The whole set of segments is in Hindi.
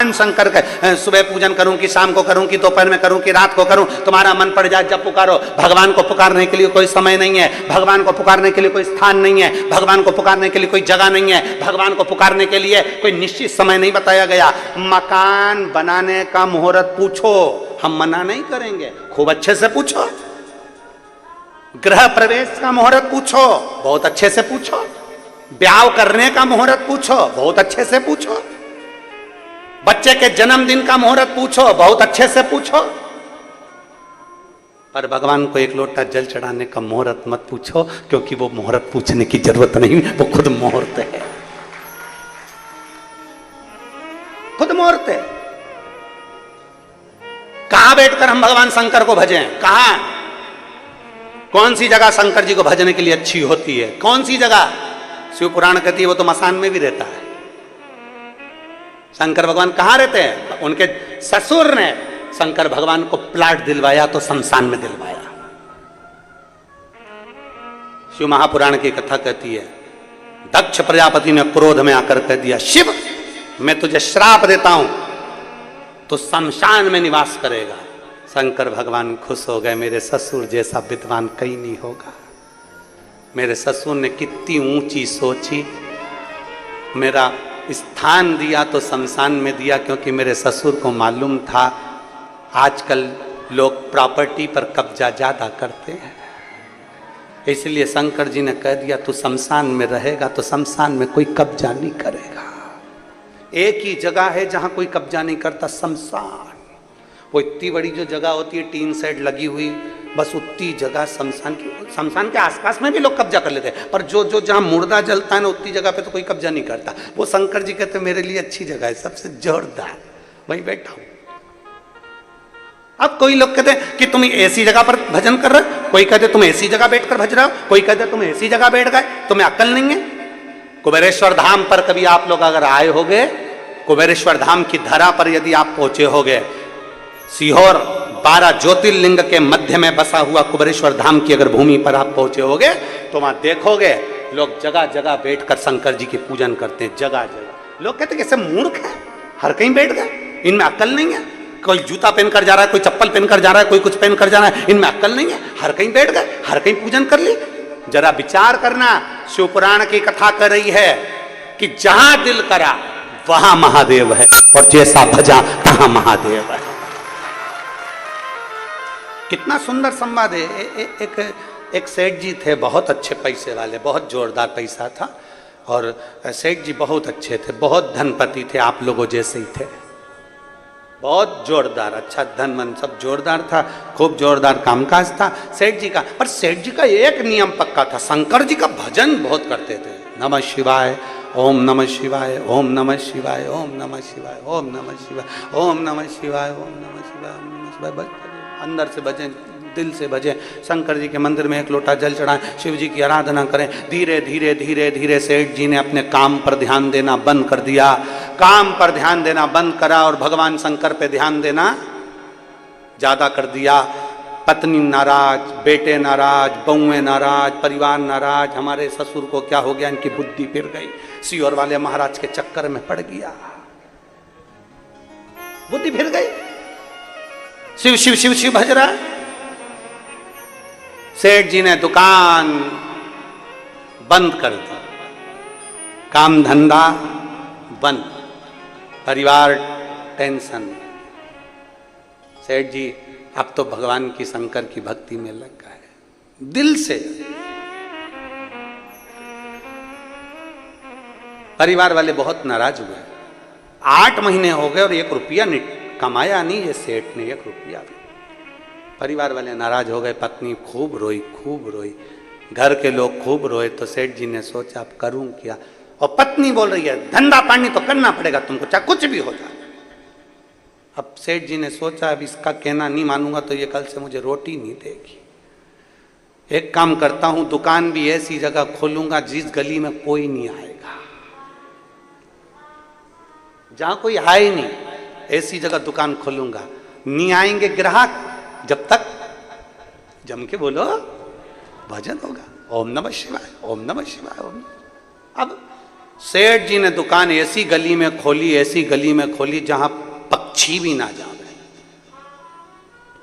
भगवान शंकर का सुबह पूजन करूं कि शाम को करूं कि दोपहर में करूं कि रात को करूं, तुम्हारा मन पड़ जाए जब पुकारो। भगवान को पुकारने के लिए कोई समय नहीं है, भगवान को पुकारने के लिए कोई स्थान नहीं है, भगवान को पुकारने के लिए कोई जगह नहीं है, भगवान को पुकारने के लिए कोई निश्चित समय नहीं बताया गया। मकान बनाने का मुहूर्त पूछो, हम मना नहीं करेंगे, खूब अच्छे से पूछो। गृह प्रवेश का मुहूर्त पूछो, बहुत अच्छे से पूछो। ब्याह करने का मुहूर्त पूछो, बहुत अच्छे से पूछो। बच्चे के जन्मदिन का मुहूर्त पूछो, बहुत अच्छे से पूछो। पर भगवान को एक लोटा जल चढ़ाने का मुहूर्त मत पूछो, क्योंकि वो मुहूर्त पूछने की जरूरत नहीं, वो खुद मुहूर्त है, खुद मुहूर्त है। कहां बैठकर हम भगवान शंकर को भजें? कहां? कौन सी जगह शंकर जी को भजने के लिए अच्छी होती है? कौन सी जगह? शिव पुराण कहती है वो तो मसान में भी रहता है। शंकर भगवान कहां रहते हैं? उनके ससुर ने शंकर भगवान को प्लाट दिलवाया तो शमशान में दिलवाया। शिव महापुराण की कथा कहती है, दक्ष प्रजापति ने क्रोध में आकर कह दिया, शिव मैं तुझे श्राप देता हूं, तो शमशान में निवास करेगा। शंकर भगवान खुश हो गए, मेरे ससुर जैसा विद्वान कहीं नहीं होगा। मेरे ससुर ने कितनी ऊंची सोची, मेरा स्थान दिया तो शमशान में दिया, क्योंकि मेरे ससुर को मालूम था आजकल लोग प्रॉपर्टी पर कब्जा ज्यादा करते हैं, इसलिए शंकर जी ने कह दिया तू शमशान में रहेगा तो शमशान में कोई कब्जा नहीं करेगा। एक ही जगह है जहां कोई कब्जा नहीं करता, शमशान। वो इतनी बड़ी जो जगह होती है टीन सेट लगी हुई, बस उतनी जगह शमशान के आसपास में भी लोग कब्जा कर लेते हैं, पर जो जो जहां मुर्दा जलता है ना उतनी जगह पे तो कोई कब्जा नहीं करता। वो शंकर जी कहते मेरे लिए अच्छी जगह है, सबसे जोरदार, वहीं बैठा हूं। अब कोई लोग कहते हैं कि तुम ऐसी जगह पर भजन कर रहे हो, कोई कहते तुम ऐसी जगह बैठकर भज रहे हो, कोई कहते तुम ऐसी जगह बैठ गए, तुम्हें अक्ल नहीं है। कुबेरेश्वर धाम पर कभी आप लोग अगर आए होगे, कुबेरेश्वर धाम की धरा पर यदि आप पहुंचे होगे, सीहोर 12 ज्योतिर्लिंग के मध्य में बसा हुआ कुबेरेश्वर धाम की अगर भूमि पर आप पहुंचे होगे तो वहां देखोगे लोग जगह जगह बैठकर शंकर जी की पूजन करते हैं, जगह जगह। लोग कहते कैसे मूर्ख है, हर कहीं बैठ गए, इनमें अक्ल नहीं है। कोई जूता पहनकर जा रहा है, कोई चप्पल पहनकर जा रहा है, कोई कुछ पहनकर जा रहा है, इनमें अक्ल नहीं है, हर कहीं बैठ गए, हर कहीं पूजन कर ली। जरा विचार करना, शिव पुराण की कथा कर रही है कि जहां दिल करा वहां महादेव है, और जैसा भजा तहां महादेव है। कितना सुंदर संवाद है। एक सेठ जी थे, बहुत अच्छे पैसे वाले, बहुत जोरदार पैसा था, और सेठ जी बहुत अच्छे थे, बहुत धनपति थे, आप लोगों जैसे ही थे, बहुत जोरदार, अच्छा धन मन सब जोरदार था, खूब जोरदार कामकाज था सेठ जी का। पर सेठ जी का एक नियम पक्का था, शंकर जी का भजन बहुत करते थे। नमः शिवाय, ओम नमः शिवाय, ओम नमः शिवाय, ओम नमः शिवाय, ओम नमः शिवाय, ओम नमः शिवाय, ओम नमः शिवाय, ओम नमः शिवाय। अंदर से भजें, दिल से भजें, शंकर जी के मंदिर में एक लोटा जल चढ़ाएं, शिव जी की आराधना करें। धीरे धीरे धीरे धीरे सेठ जी ने अपने काम पर ध्यान देना बंद कर दिया, काम पर ध्यान देना बंद करा और भगवान शंकर पे ध्यान देना ज्यादा कर दिया। पत्नी नाराज, बेटे नाराज, बहुएं नाराज, परिवार नाराज, हमारे ससुर को क्या हो गया, इनकी बुद्धि फिर गई, सीहोर वाले महाराज के चक्कर में पड़ गया, बुद्धि फिर गई, शिव शिव शिव शिव भज रहा है। सेठ जी ने दुकान बंद कर दी, काम धंधा बंद, परिवार टेंशन। सेठ जी अब तो भगवान की शंकर की भक्ति में लग गए दिल से। परिवार वाले बहुत नाराज हुए, 8 महीने हो गए और 1 रुपया कमाया नहीं ये सेठ ने, 1 रुपया भी। परिवार वाले नाराज हो गए, पत्नी खूब रोई, खूब रोई, घर के लोग खूब रोए। तो सेठ जी ने सोचा अब करूं क्या, और पत्नी बोल रही है धंधा पानी तो करना पड़ेगा तुमको, चाहे कुछ भी हो जाए। अब सेठ जी ने सोचा अब इसका कहना नहीं मानूंगा तो ये कल से मुझे रोटी नहीं देगी। एक काम करता हूं, दुकान भी ऐसी जगह खोलूंगा जिस गली में कोई नहीं आएगा, जहां कोई आए ही नहीं, ऐसी जगह दुकान खोलूंगा, नहीं आएंगे ग्राहक जब तक जम के बोलो भजन होगा, ओम नमः शिवाय, ओम नमः शिवाय, ओम। अब सेठ जी ने दुकान ऐसी गली में खोली, ऐसी गली में खोली जहां पक्षी भी ना जावे।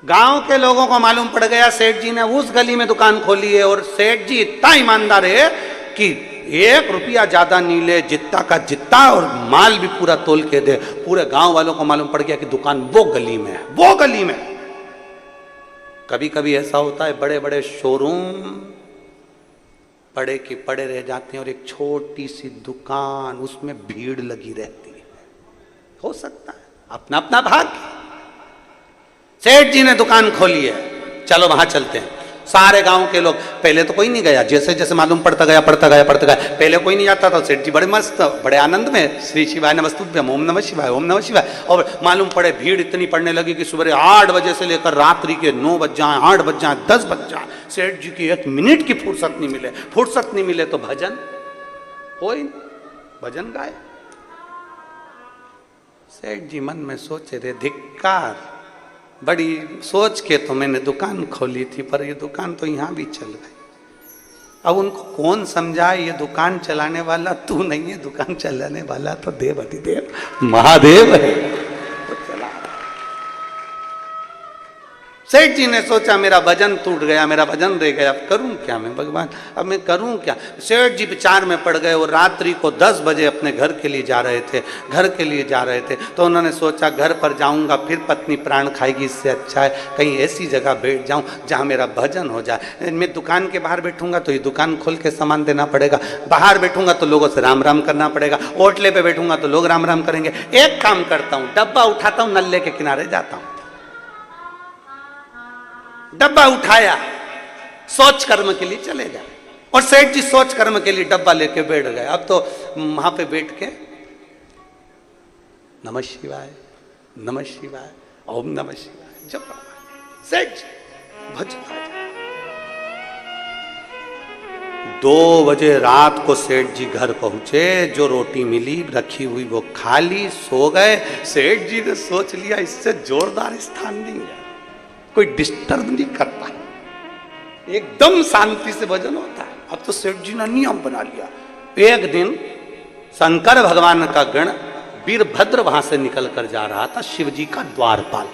गांव के लोगों को मालूम पड़ गया सेठ जी ने उस गली में दुकान खोली है, और सेठ जी इतना ईमानदार है कि 1 रुपया ज्यादा नहीं ले, जितना का जितना, और माल भी पूरा तोल के दे। पूरे गांव वालों को मालूम पड़ गया कि दुकान वो गली में है, वो गली में। कभी कभी ऐसा होता है बड़े बड़े शोरूम पड़े के पड़े रह जाते हैं, और एक छोटी सी दुकान, उसमें भीड़ लगी रहती है। हो सकता है, अपना अपना भाग्य। सेठ जी ने दुकान खोली है, चलो वहां चलते हैं। सारे गांव के लोग, पहले तो कोई नहीं गया, जैसे जैसे मालूम पड़ता गया पड़ता गया पड़ता गया, पहले कोई नहीं जाता था। सेठ जी बड़े मस्त, बड़े आनंद में, श्री शिवाय नमस्तुभ्यम, ओम नमः शिवाय, ओम नमः शिवाय। और मालूम पड़े भीड़ इतनी पड़ने लगी कि सुबह 8 बजे से लेकर रात्रि के 9 बज जाए, 8 बज जाए, 10 बज जाए, सेठ जी की 1 मिनट की फुर्सत नहीं मिले। फुर्सत नहीं मिले तो भजन हो ही नहीं, भजन गाए। सेठ जी मन में सोचे थे, धिक्कार, बड़ी सोच के तो मैंने दुकान खोली थी, पर ये दुकान तो यहां भी चल गई। अब उनको कौन समझाए, ये दुकान चलाने वाला तू नहीं है, दुकान चलाने वाला तो देव अधिदेव महादेव है। सेठ जी ने सोचा मेरा वजन टूट गया, मेरा वजन रह गया, अब करूं क्या मैं भगवान, अब मैं करूं क्या। सेठ जी विचार में पड़ गए। वो रात्रि को 10 बजे अपने घर के लिए जा रहे थे, घर के लिए जा रहे थे। तो उन्होंने सोचा घर पर जाऊंगा फिर पत्नी प्राण खाएगी, इससे अच्छा है कहीं ऐसी जगह बैठ जाऊं जहां मेरा भजन हो जाए। मैं दुकान के बाहर बैठूंगा तो ये दुकान खोल के सामान देना पड़ेगा, बाहर बैठूंगा तो लोगों से राम राम करना पड़ेगा, होटले पे बैठूंगा तो लोग राम राम करेंगे। एक काम करता हूं, डब्बा उठाता हूं, नल्ले के किनारे जाता हूं। डब्बा उठाया, सोच कर्म के लिए चले गए, और सेठ जी सोच कर्म के लिए डब्बा लेके बैठ गए। अब तो वहां पे बैठ के नमः शिवाय, नमः शिवाय, ओम नमः शिवाय जप सेठ जी भजन। 2 बजे रात को सेठ जी घर पहुंचे, जो रोटी मिली रखी हुई वो खा ली, सो गए। सेठ जी ने सोच लिया इससे जोरदार स्थान नहीं है, कोई डिस्टर्ब नहीं करता, एकदम शांति से भजन होता है। अब तो सेठ जी ने नियम बना लिया। एक दिन शंकर भगवान का गण वीरभद्र वहां से निकल कर जा रहा था, शिव जी का द्वारपाल।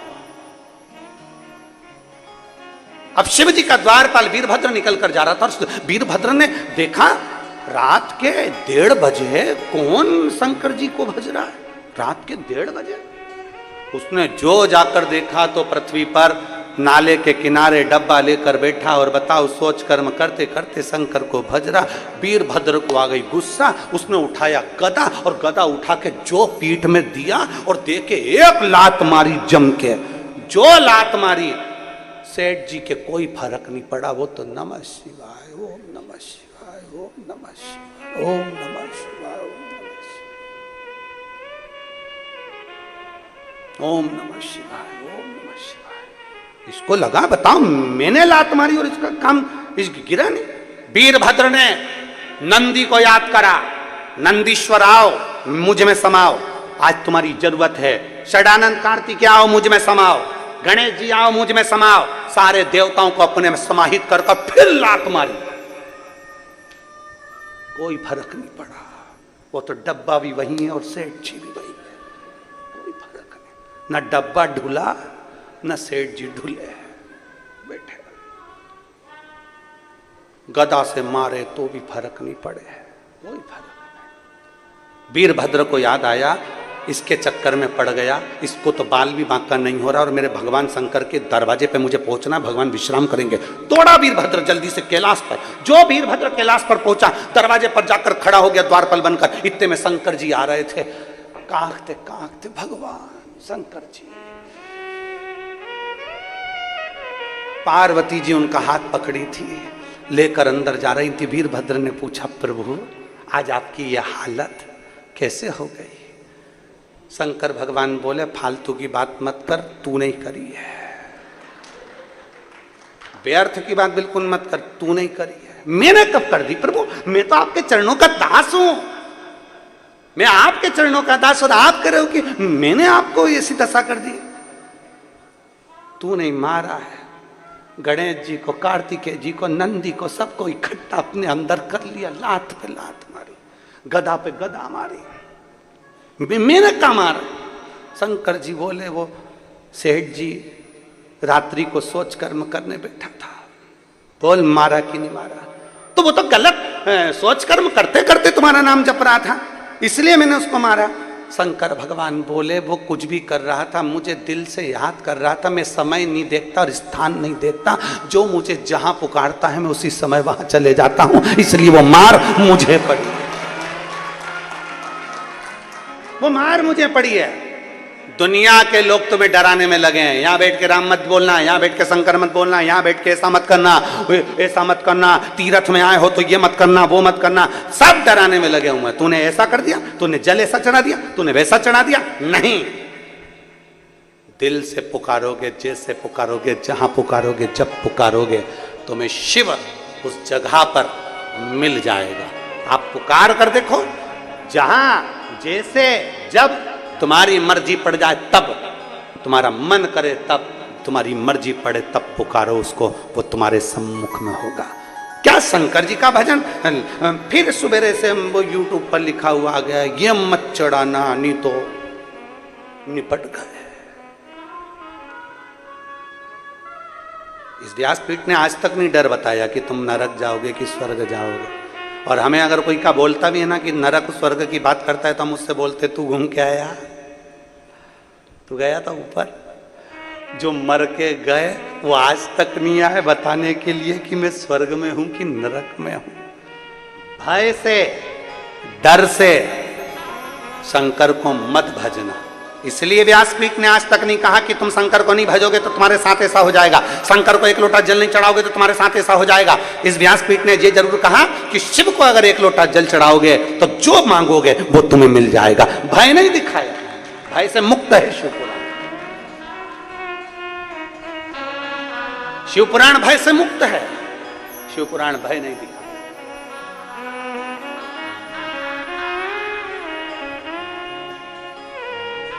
अब शिव जी का द्वारपाल वीरभद्र निकल कर जा रहा था, और वीरभद्र ने देखा रात के 1:30 बजे कौन शंकर जी को भज रहा है, रात के 1:30 बजे। उसने जो जाकर देखा तो पृथ्वी पर नाले के किनारे डब्बा लेकर बैठा, और बताओ सोच कर्म करते करते शंकर को भज रहा। वीरभद्र को आ गई गुस्सा, उसने उठाया गदा, और गदा उठा के जो पीठ में दिया, और दे के एक लात मारी जम के। जो लात मारी सेठ जी के कोई फर्क नहीं पड़ा, वो तो नमः शिवाय, ओम नमः शिवाय, ओम नमः शिवाय, ओम नमः शिवाय, ओम नमः शिवाय, ओम नमः शिवाय। इसको लगा बताओ मैंने लात मारी और इसका काम इसकी गिरा नहीं। वीरभद्र ने नंदी को याद करा, नंदीश्वर आओ मुझ में समाओ, आज तुम्हारी जरूरत है। षडानंद कार्तिक आओ मुझ में समाओ, गणेश जी आओ मुझ में समाओ। सारे देवताओं को अपने में समाहित कर फिर लात मारी, कोई फर्क नहीं पड़ा। वो तो डब्बा भी वही है और सेठ जी भी वही है, कोई फर्क नहीं। न डब्बा ढुला न सेठ जी ढुले, बैठे गदा से मारे तो भी फर्क नहीं पड़े, कोई फर्क नहीं। वीरभद्र को याद आया इसके चक्कर में पड़ गया, इसको तो बाल भी बांका नहीं हो रहा, और मेरे भगवान शंकर के दरवाजे पे मुझे पहुंचना, भगवान विश्राम करेंगे। दौड़ा वीरभद्र जल्दी से कैलाश पर। जो वीरभद्र कैलाश पर पहुंचा, दरवाजे पर जाकर खड़ा हो गया द्वारपाल बनकर। इतने में शंकर जी आ रहे थे, कांकते कांकते भगवान शंकर जी। पार्वती जी उनका हाथ पकड़ी थी, लेकर अंदर जा रही थी। वीरभद्र ने पूछा प्रभु आज आपकी यह हालत कैसे हो गई? शंकर भगवान बोले फालतू की बात मत कर, तू नहीं करी है। व्यर्थ की बात बिल्कुल मत कर, तू नहीं करी है। मैंने कब कर दी प्रभु? मैं तो आपके चरणों का दास हूं, मैं आपके चरणों का दास, और आप कह रहे हो कि मैंने आपको ऐसी दशा कर दी। तू नहीं मारा है, गणेश जी को, कार्तिकेय जी को, नंदी को, सबको इकट्ठा अपने अंदर कर लिया, लात पे लात मारी। गदा पे गदा मारी, मेनक का मार। शंकर जी बोले वो सेठ जी रात्रि को सोच कर्म करने बैठा था, बोल मारा कि नहीं मारा? तो वो तो गलत सोच कर्म करते करते तुम्हारा नाम जप रहा था, इसलिए मैंने उसको मारा। शंकर भगवान बोले वो कुछ भी कर रहा था, मुझे दिल से याद कर रहा था। मैं समय नहीं देखता और स्थान नहीं देखता, जो मुझे जहां पुकारता है मैं उसी समय वहां चले जाता हूं, इसलिए वो मार मुझे पड़ी, वो मार मुझे पड़ी है। दुनिया के लोग तुम्हें डराने में लगे हैं, यहां बैठ के राम मत बोलना, यहां बैठ के शंकर मत बोलना, यहां बैठ के ऐसा मत करना, ऐसा मत करना, तीर्थ में आए हो तो ये मत करना, वो मत करना, सब डराने में लगे हुए हैं। तूने ऐसा कर दिया, तूने जल ऐसा चढ़ा दिया, तूने वैसा चढ़ा दिया। नहीं, दिल से पुकारोगे, जैसे पुकारोगे, जहां पुकारोगे, जब पुकारोगे, तुम्हें शिव उस जगह पर मिल जाएगा। आप पुकार कर देखो, जहां जैसे जब तुम्हारी मर्जी पड़ जाए, तब तुम्हारा मन करे, तब तुम्हारी मर्जी पड़े तब पुकारो उसको, वो तुम्हारे सम्मुख में होगा। क्या शंकर जी का भजन फिर सवेरे से वो यूट्यूब पर लिखा हुआ आ गया, ये मत चढ़ाना नहीं तो निपट गए। इस व्यासपीठ ने आज तक नहीं डर बताया कि तुम नरक जाओगे कि स्वर्ग जाओगे। और हमें अगर कोई का बोलता भी है ना कि नरक स्वर्ग की बात करता है, तो हम उससे बोलते तू घूम के आया, तू गया था ऊपर? जो मर के गए वो आज तक नहीं आए बताने के लिए कि मैं स्वर्ग में हूं कि नरक में हूं। भय से, डर से शंकर को मत भजना। इसलिए व्यासपीठ ने आज तक नहीं कहा कि तुम शंकर को नहीं भजोगे तो तुम्हारे साथ ऐसा हो जाएगा, शंकर को एक लोटा जल नहीं चढ़ाओगे तो तुम्हारे साथ ऐसा हो जाएगा। इस व्यासपीठ ने ये जरूर कहा कि शिव को अगर एक लोटा जल चढ़ाओगे तो जो मांगोगे वो तुम्हें मिल जाएगा। भय नहीं दिखाया, भय से मुक्त है शिवपुराण। शिवपुराण भय से मुक्त है, शिवपुराण भय नहीं दिखाया।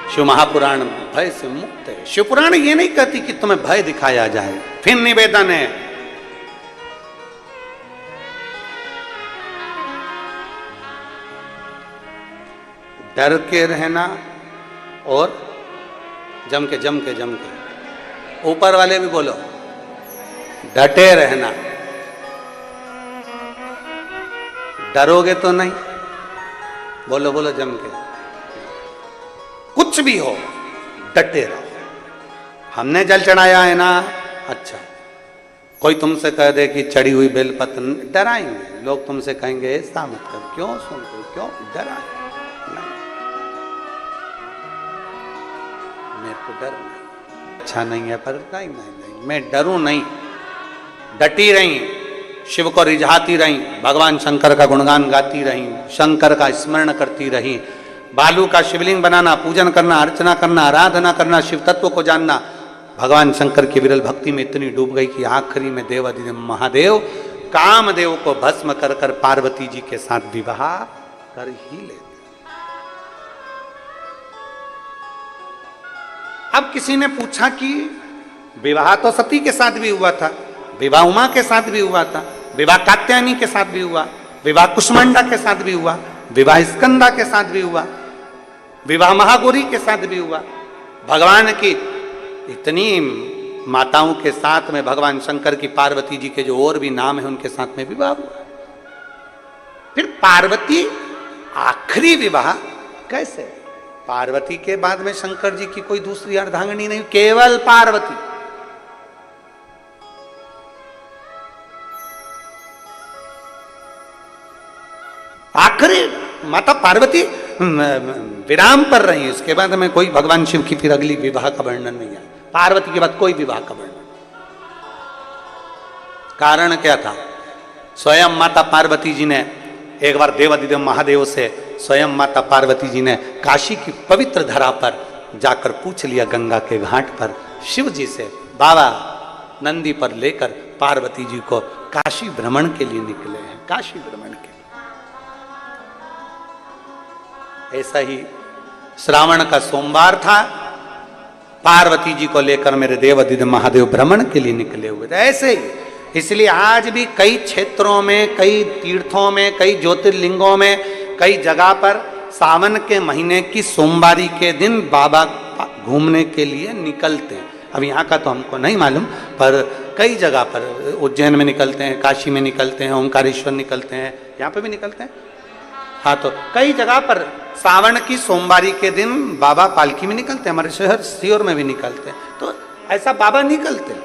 शिव महापुराण भय से मुक्त है। शिवपुराण ये नहीं कहती कि तुम्हें भय दिखाया जाए। फिर निवेदन है, डर के रहना और जम के ऊपर वाले भी बोलो, डटे रहना। डरोगे तो नहीं, बोलो बोलो जम के, कुछ भी हो डटे रहो। हमने जल चढ़ाया है ना, अच्छा, कोई तुमसे कह दे कि चढ़ी हुई बेलपत्र, डराएंगे लोग, तुमसे कहेंगे ऐसा मत कर, क्यों सुनते, क्यों डराए? मेरे को डर नहीं, अच्छा नहीं है, पर नहीं, मैं डरूं नहीं। डटी रही, शिव को रिझाती रही, भगवान शंकर का गुणगान गाती रही, शंकर का स्मरण करती रही, बालू का शिवलिंग बनाना, पूजन करना, अर्चना करना, आराधना करना, शिव तत्व को जानना। भगवान शंकर की विरल भक्ति में इतनी डूब गई कि आखिरी में देवाधिदेव महादेव कामदेव को भस्म कर कर पार्वती जी के साथ विवाह कर ही लेते। अब किसी ने पूछा कि विवाह तो सती के साथ भी हुआ था, विवाह उमा के साथ भी हुआ था, विवाह कात्यायनी के साथ भी हुआ, विवाह कुष्मांडा के साथ भी हुआ, विवाह स्कंदा के साथ भी हुआ, विवाह महागौरी के साथ भी हुआ, भगवान की इतनी माताओं के साथ में, भगवान शंकर की पार्वती जी के जो और भी नाम है उनके साथ में विवाह हुआ। फिर पार्वती आखिरी विवाह कैसे? पार्वती के बाद में शंकर जी की कोई दूसरी अर्धांगिनी नहीं, केवल पार्वती। आखिरी माता पार्वती विराम पर रही, उसके बाद में कोई भगवान शिव की फिर अगली विवाह का वर्णन नहीं है। पार्वती के बाद कोई विवाह का वर्णन। कारण क्या था? स्वयं माता पार्वती जी ने एक बार देवाधिदेव महादेव से स्वयं माता पार्वती जी ने काशी की पवित्र धरा पर जाकर पूछ लिया, गंगा के घाट पर शिव जी से, बाबा नंदी पर लेकर पार्वती जी को काशी भ्रमण के लिए निकले हैं, काशी भ्रमण के। ऐसा ही श्रावण का सोमवार था, पार्वती जी को लेकर मेरे देवाधिदेव महादेव भ्रमण के लिए निकले हुए थे। ऐसे ही इसलिए आज भी कई क्षेत्रों में, कई तीर्थों में, कई ज्योतिर्लिंगों में कई जगह पर सावन के महीने की सोमवारी के दिन बाबा घूमने के लिए निकलते हैं। अब यहाँ का तो हमको नहीं मालूम, पर कई जगह पर उज्जैन में निकलते हैं, काशी में निकलते हैं, ओंकारेश्वर निकलते हैं, यहाँ पे भी निकलते हैं। हाँ, तो कई जगह पर सावन की सोमवारी के दिन बाबा पालकी में निकलते हैं। हमारे शहर सीहोर में भी निकलते हैं। तो ऐसा बाबा निकलते हैं।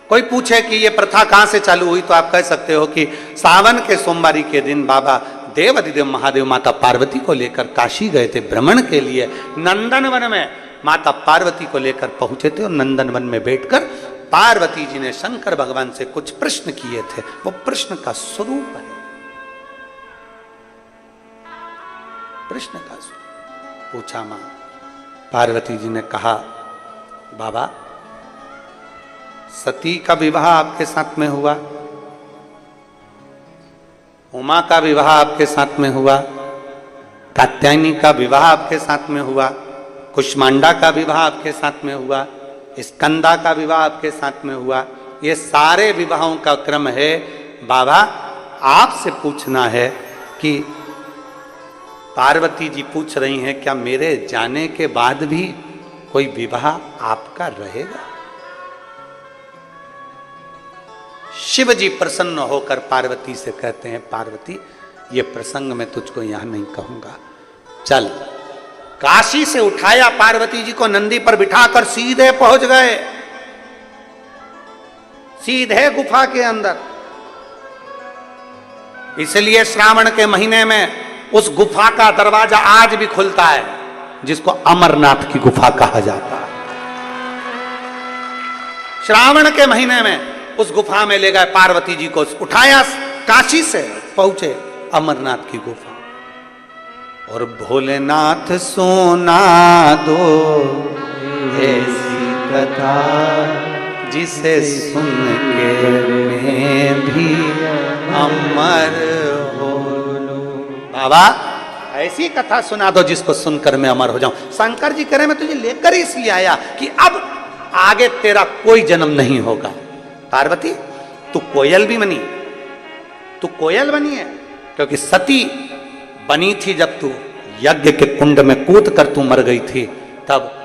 कोई पूछे कि ये प्रथा कहाँ से चालू हुई, तो आप कह सकते हो कि सावन के सोमवारी के दिन बाबा देव अधिदेव महादेव माता पार्वती को लेकर काशी गए थे भ्रमण के लिए। नंदनवन में माता पार्वती को लेकर पहुंचे थे और नंदनवन में बैठकर पार्वती जी ने शंकर भगवान से कुछ प्रश्न किए थे। वो प्रश्न का स्वरूप है, प्रश्न का स्वरूप पूछा। मां पार्वती जी ने कहा, बाबा सती का विवाह आपके साथ में हुआ, उमा का विवाह आपके साथ में हुआ, कात्यायनी का विवाह आपके साथ में हुआ, कुष्मांडा का विवाह आपके साथ में हुआ, स्कंदा का विवाह आपके साथ में हुआ। ये सारे विवाहों का क्रम है। बाबा आपसे पूछना है कि पार्वती जी पूछ रही हैं, क्या मेरे जाने के बाद भी कोई विवाह आपका रहेगा? शिव जी प्रसन्न होकर पार्वती से कहते हैं, पार्वती ये प्रसंग मैं तुझको यहां नहीं कहूंगा, चल। काशी से उठाया पार्वती जी को, नंदी पर बिठाकर सीधे पहुंच गए, सीधे गुफा के अंदर। इसलिए श्रावण के महीने में उस गुफा का दरवाजा आज भी खुलता है, जिसको अमरनाथ की गुफा कहा जाता है। श्रावण के महीने में उस गुफा में ले गए पार्वती जी को, उठाया, काशी से पहुंचे अमरनाथ की गुफा। और भोलेनाथ सुना दो ऐसी कथा, जिसे सुन के मैं भी अमर हो लूं। बाबा ऐसी कथा सुना दो जिसको सुनकर मैं अमर हो जाऊं। शंकर जी कह रहे मैं तुझे लेकर इसलिए आया कि अब आगे तेरा कोई जन्म नहीं होगा। पार्वती तू कोयल भी बनी, तू कोयल बनी है, क्योंकि सती बनी थी जब तू यज्ञ के कुंड में कूद कर तू मर गई थी, तब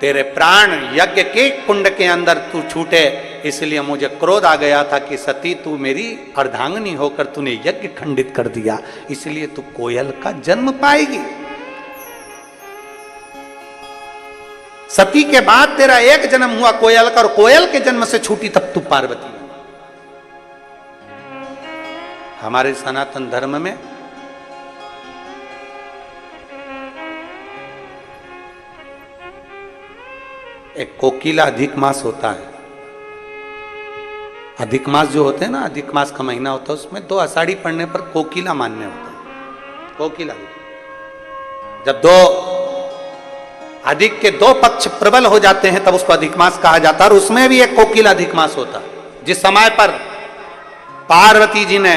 तेरे प्राण यज्ञ के कुंड के अंदर तू छूटे। इसलिए मुझे क्रोध आ गया था कि सती तू मेरी अर्धांगिनी होकर तूने यज्ञ खंडित कर दिया, इसलिए तू कोयल का जन्म पाएगी। सती के बाद तेरा एक जन्म हुआ कोयल का, और कोयल के जन्म से छूटी तब तू पार्वती। हमारे सनातन धर्म में एक कोकिला अधिक मास होता है। अधिक मास जो होते हैं ना, अधिक मास का महीना होता है, उसमें 2 आषाढ़ी पड़ने पर कोकिला मान्य होता है। कोकिला जब 2 अधिक के 2 पक्ष प्रबल हो जाते हैं तब उसको अधिक मास कहा जाता है। और उसमें भी एक कोकिला अधिक मास होता है। जिस समय पर पार्वती जी ने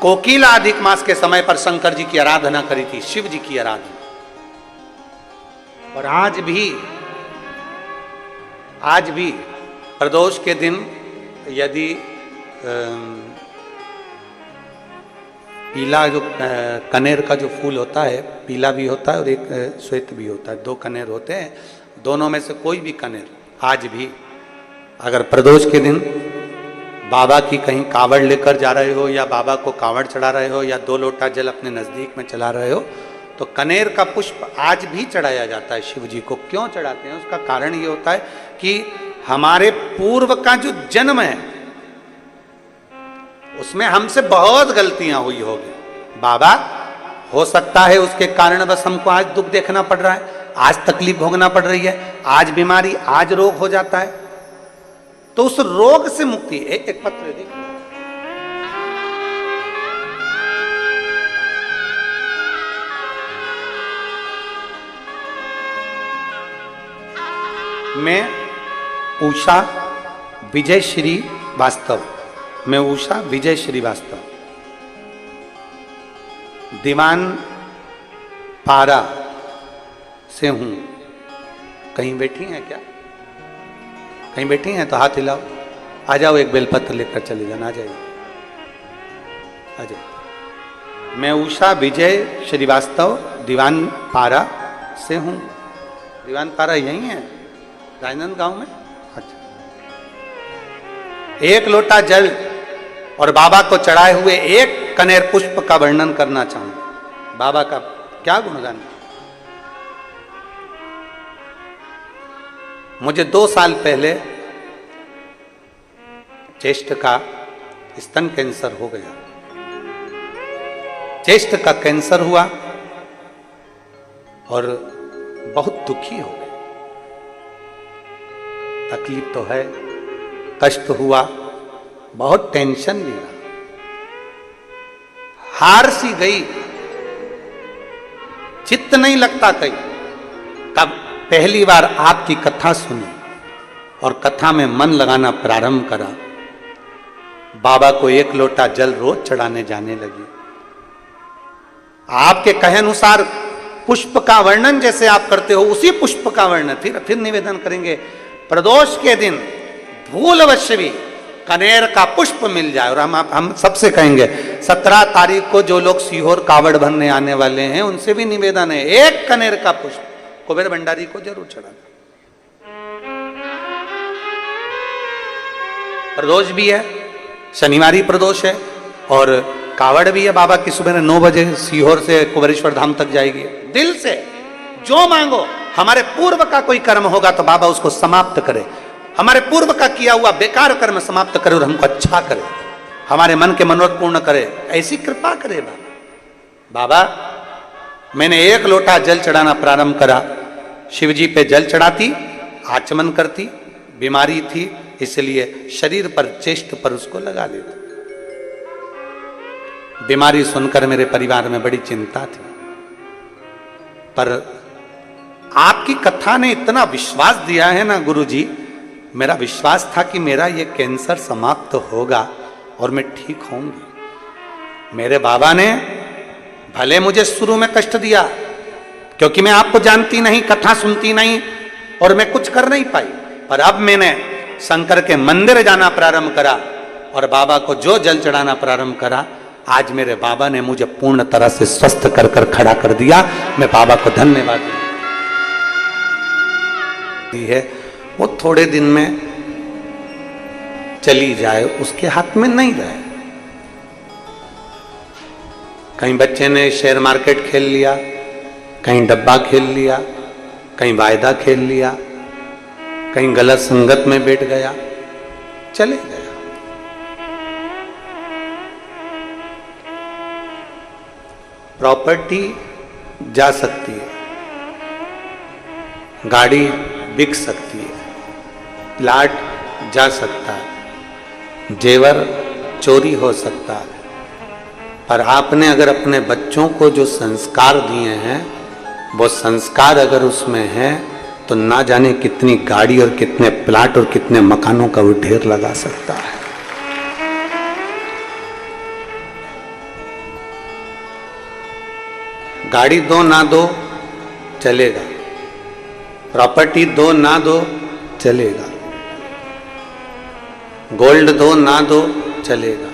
कोकिला अधिक मास के समय पर शंकर जी की आराधना करी थी, शिव जी की आराधना। और आज भी प्रदोष के दिन यदि पीला जो कनेर का जो फूल होता है, पीला भी होता है और एक श्वेत भी होता है, 2 कनेर होते हैं, दोनों में से कोई भी कनेर आज भी अगर प्रदोष के दिन बाबा की कहीं कावड़ लेकर जा रहे हो, या बाबा को कावड़ चढ़ा रहे हो, या 2 लोटा जल अपने नजदीक में चला रहे हो, तो कनेर का पुष्प आज भी चढ़ाया जाता है शिव जी को। क्यों चढ़ाते हैं? उसका कारण ये होता है कि हमारे पूर्व का जो जन्म है उसमें हमसे बहुत गलतियां हुई होगी। बाबा हो सकता है उसके कारण बस हमको आज दुख देखना पड़ रहा है, आज तकलीफ भोगना पड़ रही है, आज बीमारी, आज रोग हो जाता है। तो उस रोग से मुक्ति, एक पत्र देखिए, मैं उषा विजय श्रीवास्तव, मैं उषा विजय श्रीवास्तव दीवान पारा से हूं। कहीं बैठी हैं क्या? कहीं बैठी हैं तो हाथ हिलाओ। आ जाओ, एक बेलपत्र लेकर चले जाना। आ जाइए, आ जाइए। मैं उषा विजय श्रीवास्तव दीवान पारा से हूँ। दीवान पारा यही है राजनांदगांव में। अच्छा, एक लोटा जल और बाबा को चढ़ाए हुए एक कनेर पुष्प का वर्णन करना चाहूंगा। बाबा का क्या गुणगान। मुझे 2 साल पहले चेस्ट का स्तन कैंसर हो गया। चेस्ट का कैंसर हुआ और बहुत दुखी हो गए। तकलीफ तो है, कष्ट हुआ, बहुत टेंशन लिया, हार सी गई, चित्त नहीं लगता कहीं। तब पहली बार आपकी कथा सुनी और कथा में मन लगाना प्रारंभ करा। बाबा को एक लोटा जल रोज चढ़ाने जाने लगी। आपके कहे अनुसार पुष्प का वर्णन जैसे आप करते हो उसी पुष्प का वर्णन फिर निवेदन करेंगे। प्रदोष के दिन भूलवश भी कनेर का पुष्प मिल जाए। और हम सबसे कहेंगे 17 तारीख को जो लोग सीहोर कावड़ भरने आने वाले हैं उनसे भी निवेदन है, एक कनेर का पुष्प कुबेर भंडारी को जरूर चढ़ाना। प्रदोष भी है, शनिवारी प्रदोष है और कावड़ भी है। बाबा की सुबह 9 बजे सीहोर से कुबेरेश्वर धाम तक जाएगी। दिल से जो मांगो, हमारे पूर्व का कोई कर्म होगा तो बाबा उसको समाप्त करे, हमारे पूर्व का किया हुआ बेकार कर्म समाप्त करे और हमको अच्छा करे, हमारे मन के मनोरथ पूर्ण करे, ऐसी कृपा करे बाबा। बाबा मैंने एक लोटा जल चढ़ाना प्रारंभ करा। शिव जी पे जल चढ़ाती, आचमन करती, बीमारी थी इसलिए शरीर पर चेस्ट पर उसको लगा लेती। बीमारी सुनकर मेरे परिवार में बड़ी चिंता थी, पर आपकी कथा ने इतना विश्वास दिया है ना गुरुजी, मेरा विश्वास था कि मेरा ये कैंसर समाप्त होगा और मैं ठीक होंगी। मेरे बाबा ने भले मुझे शुरू में कष्ट दिया क्योंकि मैं आपको जानती नहीं, कथा सुनती नहीं और मैं कुछ कर नहीं पाई, पर अब मैंने शंकर के मंदिर जाना प्रारंभ करा और बाबा को जो जल चढ़ाना प्रारंभ करा। आज मेरे बाबा ने मुझे पूर्ण तरह से स्वस्थ कर कर खड़ा कर दिया। मैं बाबा को धन्यवाद दी है। वो थोड़े दिन में चली जाए उसके हाथ में नहीं रहे। कहीं बच्चे ने शेयर मार्केट खेल लिया, कहीं डब्बा खेल लिया, कहीं वायदा खेल लिया, कहीं गलत संगत में बैठ गया, चले गया। प्रॉपर्टी जा सकती है, गाड़ी बिक सकती है, प्लाट जा सकता है, जेवर चोरी हो सकता है, पर आपने अगर अपने बच्चों को जो संस्कार दिए हैं वो संस्कार अगर उसमें है तो ना जाने कितनी गाड़ी और कितने प्लाट और कितने मकानों का वो ढेर लगा सकता है। गाड़ी दो ना दो चलेगा, प्रॉपर्टी दो ना दो चलेगा, गोल्ड दो ना दो चलेगा,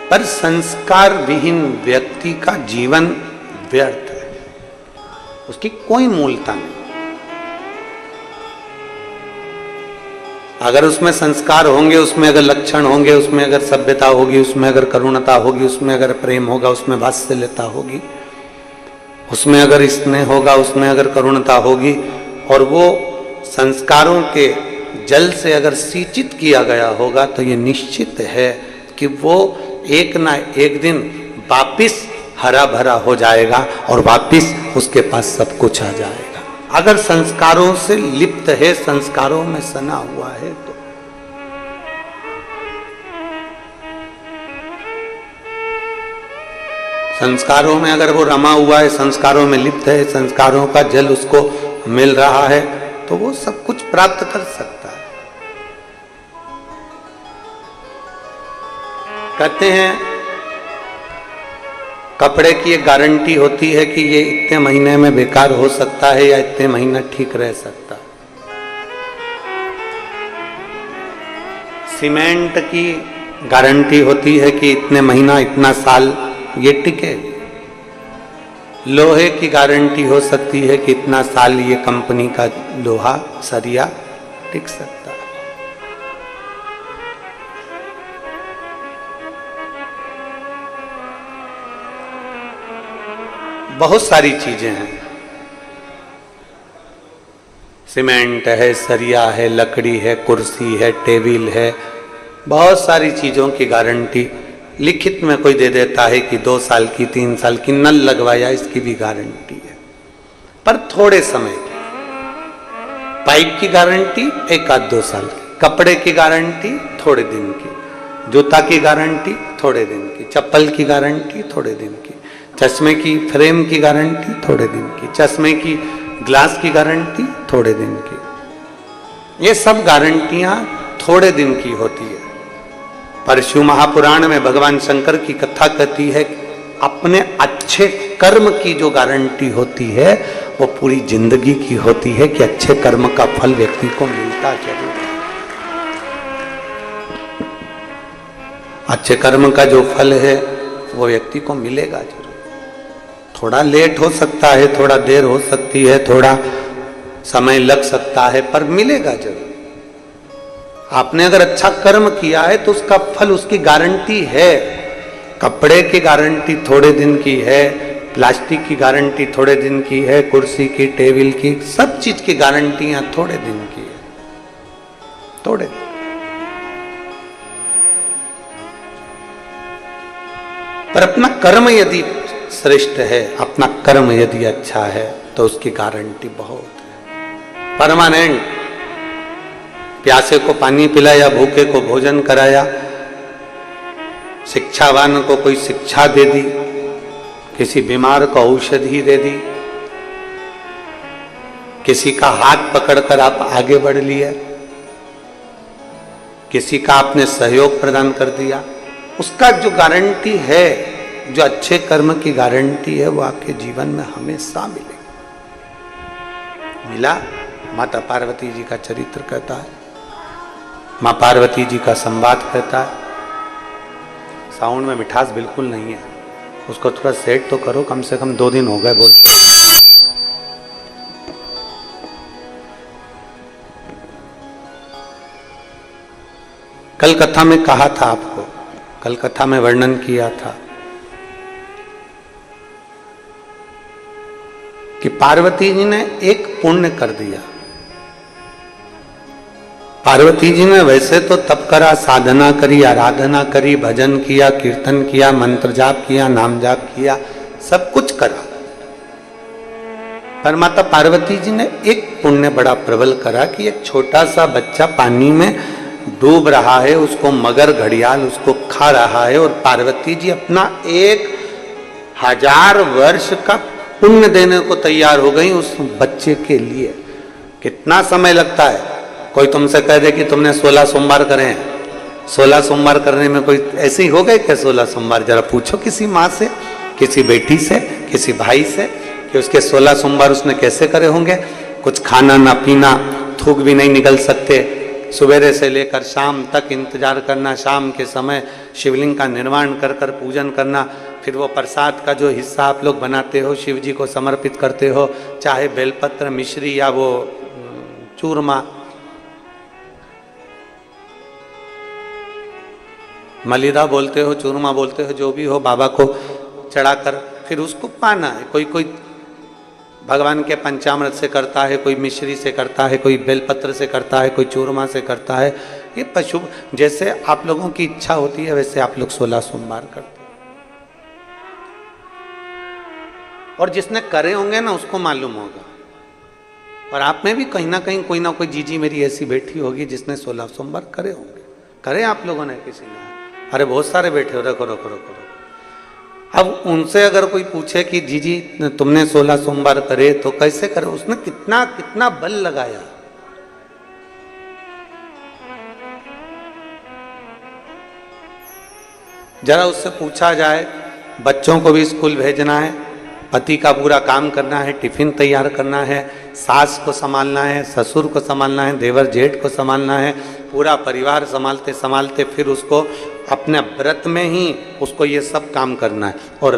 पर संस्कार विहीन व्यक्ति का जीवन व्यर्थ है, उसकी कोई मूलता नहीं। अगर उसमें संस्कार होंगे, उसमें अगर लक्षण होंगे, उसमें अगर सभ्यता होगी, उसमें अगर करुणता होगी, उसमें अगर प्रेम होगा, उसमें वात्सल्यता होगी, उसमें अगर स्नेह होगा, उसमें अगर करुणता होगी, और वो संस्कारों के जल से अगर सिंचित किया गया होगा तो ये निश्चित है कि वो एक ना एक दिन वापिस हरा भरा हो जाएगा और वापिस उसके पास सब कुछ आ जाएगा। अगर संस्कारों से लिप्त है, संस्कारों में सना हुआ है तो। संस्कारों में अगर वो रमा हुआ है, संस्कारों में लिप्त है, संस्कारों का जल उसको मिल रहा है तो वो सब कुछ प्राप्त कर सकता है। कहते हैं कपड़े की एक गारंटी होती है कि ये इतने महीने में बेकार हो सकता है या इतने महीना ठीक रह सकता है। सीमेंट की गारंटी होती है कि इतने महीना इतना साल ये टिकेगी। लोहे की गारंटी हो सकती है कि इतना साल ये कंपनी का लोहा सरिया टिक सकता है। बहुत सारी चीजें हैं, सीमेंट है, सरिया है, लकड़ी है, कुर्सी है, टेबल है, बहुत सारी चीजों की गारंटी लिखित में कोई दे देता है कि 2 साल की, 3 साल की, नल लगवाया इसकी भी गारंटी है, पर थोड़े समय की। पाइप की गारंटी 1 आध 2 साल की, कपड़े की गारंटी थोड़े दिन की, जूता की गारंटी थोड़े दिन की, चप्पल की गारंटी थोड़े दिन की, चश्मे की फ्रेम की गारंटी थोड़े दिन की, चश्मे की ग्लास की गारंटी थोड़े दिन की। ये सब गारंटियां थोड़े दिन की होती है। पर शिव महापुराण में भगवान शंकर की कथा कहती है अपने अच्छे कर्म की जो गारंटी होती है वो पूरी जिंदगी की होती है कि अच्छे कर्म का फल व्यक्ति को मिलता जरूर है। अच्छे कर्म का जो फल है वो व्यक्ति को मिलेगा जरूर। थोड़ा लेट हो सकता है, थोड़ा देर हो सकती है, थोड़ा समय लग सकता है, पर मिलेगा जरूर। आपने अगर अच्छा कर्म किया है तो उसका फल, उसकी गारंटी है। कपड़े की गारंटी थोड़े दिन की है, प्लास्टिक की गारंटी थोड़े दिन की है, कुर्सी की, टेबल की, सब चीज की गारंटियां थोड़े दिन की है, थोड़े दिन। पर अपना कर्म यदि श्रेष्ठ है, अपना कर्म यदि अच्छा है तो उसकी गारंटी बहुत है, परमानेंट। प्यासे को पानी पिलाया, भूखे को भोजन कराया, शिक्षावान को कोई शिक्षा दे दी, किसी बीमार को औषधि दे दी, किसी का हाथ पकड़कर आप आगे बढ़ लिए, किसी का आपने सहयोग प्रदान कर दिया, उसका जो गारंटी है, जो अच्छे कर्म की गारंटी है, वो आपके जीवन में हमेशा मिलेगी। मिला। माता पार्वती जी का चरित्र कहता है, मां पार्वती जी का संवाद कहता है। साउंड में मिठास बिल्कुल नहीं है, उसको थोड़ा सेट तो करो, कम से कम 2 दिन हो गए बोलते। कल कथा में कहा था आपको, कल कथा में वर्णन किया था कि पार्वती जी ने एक पुण्य कर दिया। पार्वती जी ने वैसे तो तप करा, साधना करी, आराधना करी, भजन किया, कीर्तन किया, मंत्र जाप किया, नाम जाप किया, सब कुछ करा, पर माता पार्वती जी ने एक पुण्य बड़ा प्रबल करा कि एक छोटा सा बच्चा पानी में डूब रहा है, उसको मगर घड़ियाल उसको खा रहा है, और पार्वती जी अपना 1000 वर्ष का पुण्य देने को तैयार हो गई उस बच्चे के लिए। कितना समय लगता है? कोई तुमसे कह दे कि तुमने 16 सोमवार करे हैं, 16 सोमवार करने में कोई ऐसे ही हो गए क्या 16 सोमवार? जरा पूछो किसी माँ से, किसी बेटी से, किसी भाई से कि उसके 16 सोमवार उसने कैसे करे होंगे। कुछ खाना ना पीना, थूक भी नहीं निकल सकते, सवेरे से लेकर शाम तक इंतजार करना, शाम के समय शिवलिंग का निर्माण कर कर पूजन करना, फिर वो प्रसाद का जो हिस्सा आप लोग बनाते हो शिव जी को समर्पित करते हो, चाहे बेलपत्र, मिश्री या वो चूरमा, मलिदा बोलते हो, चूरमा बोलते हो, जो भी हो, बाबा को चढ़ाकर फिर उसको पाना है। कोई कोई भगवान के पंचामृत से करता है, कोई मिश्री से करता है, कोई बेलपत्र से करता है, कोई चूरमा से करता है। ये पशु जैसे आप लोगों की इच्छा होती है वैसे आप लोग 16 सोमवार करते हैं। और जिसने करे होंगे ना उसको मालूम होगा, और आप में भी कहीं ना कहीं कोई ना कोई जीजी मेरी ऐसी बैठी होगी जिसने 16 सोमवार करे होंगे। करे आप लोगों ने? किसी ने? अरे बहुत सारे बैठे हो। रखो रखो रखो। अब उनसे अगर कोई पूछे कि जीजी तुमने 16 सोमवार करे तो कैसे करे, उसने कितना कितना बल लगाया। जरा उससे पूछा जाए, बच्चों को भी स्कूल भेजना है, पति का पूरा काम करना है, टिफिन तैयार करना है, सास को संभालना है, ससुर को संभालना है, देवर जेठ को संभालना है, पूरा परिवार संभालते संभालते फिर उसको अपने व्रत में ही उसको ये सब काम करना है। और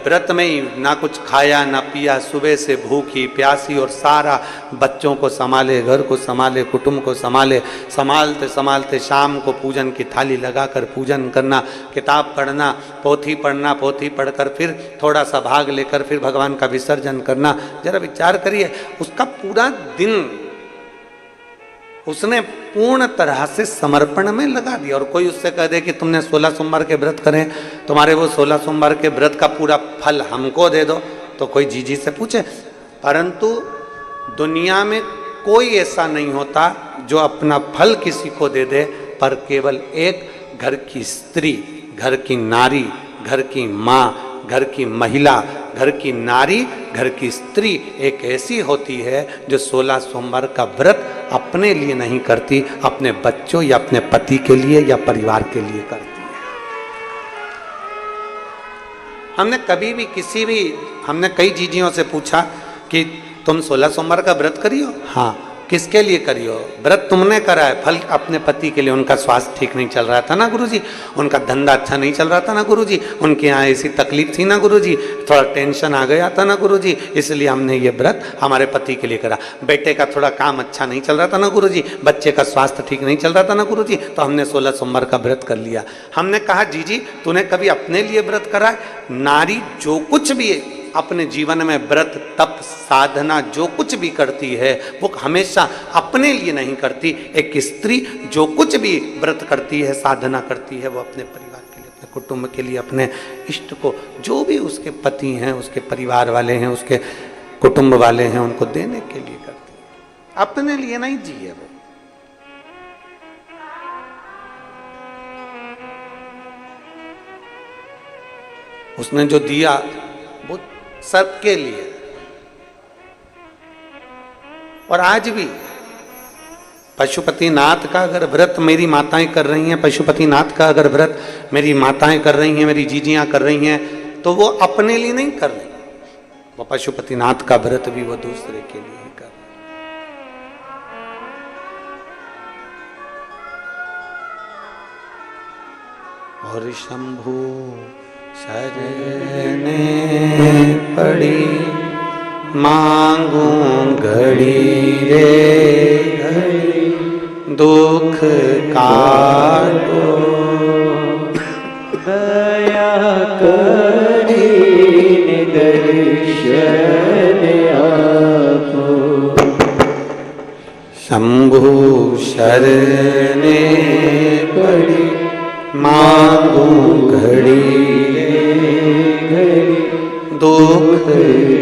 व्रत में ही ना कुछ खाया ना पिया, सुबह से भूखी प्यासी, और सारा बच्चों को संभाले, घर को संभाले, कुटुंब को संभाले, संभालते संभालते शाम को पूजन की थाली लगाकर पूजन करना, किताब पढ़ना, पोथी पढ़ना, पोथी पढ़कर फिर थोड़ा सा भाग लेकर फिर भगवान का विसर्जन करना। जरा विचार करिए, उसका पूरा दिन उसने पूर्ण तरह से समर्पण में लगा दिया। और कोई उससे कह दे कि तुमने 16 सोमवार के व्रत करें, तुम्हारे वो 16 सोमवार के व्रत का पूरा फल हमको दे दो, तो कोई जीजी से पूछे। परंतु दुनिया में कोई ऐसा नहीं होता जो अपना फल किसी को दे दे, पर केवल एक घर की स्त्री, घर की नारी, घर की माँ, घर की महिला, घर की नारी, घर की स्त्री एक ऐसी होती है जो 16 सोमवार का व्रत अपने लिए नहीं करती, अपने बच्चों या अपने पति के लिए या परिवार के लिए करती है। हमने कभी भी हमने कई जीजियों से पूछा कि तुम 16 सोमवार का व्रत करियो? हाँ। किसके लिए करियो? व्रत तुमने करा है, फल अपने पति के लिए। उनका स्वास्थ्य ठीक नहीं चल रहा था ना गुरुजी, उनका धंधा अच्छा नहीं चल रहा था ना गुरुजी, उनके यहाँ ऐसी तकलीफ थी ना गुरुजी, थोड़ा टेंशन आ गया था ना गुरुजी, इसलिए हमने ये व्रत हमारे पति के लिए करा। बेटे का थोड़ा काम अच्छा नहीं चल रहा था ना गुरुजी, बच्चे का स्वास्थ्य ठीक नहीं चल रहा था ना गुरुजी, तो हमने 16 सोमवार का व्रत कर लिया। हमने कहा जीजी तूने कभी अपने लिए व्रत करा है? नारी जो कुछ भी है अपने जीवन में, व्रत तप साधना जो कुछ भी करती है वो हमेशा अपने लिए नहीं करती। एक स्त्री जो कुछ भी व्रत करती है, साधना करती है, वो अपने परिवार के लिए, अपने कुटुंब के लिए, अपने इष्ट को, जो भी उसके पति हैं, उसके परिवार वाले हैं, उसके कुटुंब वाले हैं, उनको देने के लिए करती है, अपने लिए नहीं जिए वो। उसने जो दिया वो सबके लिए। और आज भी पशुपतिनाथ का अगर व्रत मेरी माताएं कर रही हैं, पशुपतिनाथ का अगर व्रत मेरी माताएं कर रही हैं, मेरी जीजियां कर रही हैं, तो वो अपने लिए नहीं कर रही, वो पशुपतिनाथ का व्रत भी वो दूसरे के लिए ही कर रही। और शंभु शरणे पड़ी मांगू घड़ी रे घड़ी, दुख काटो दया करी दर्शन आपो। शंभु शरणे पड़ी मांगू घड़ी दुख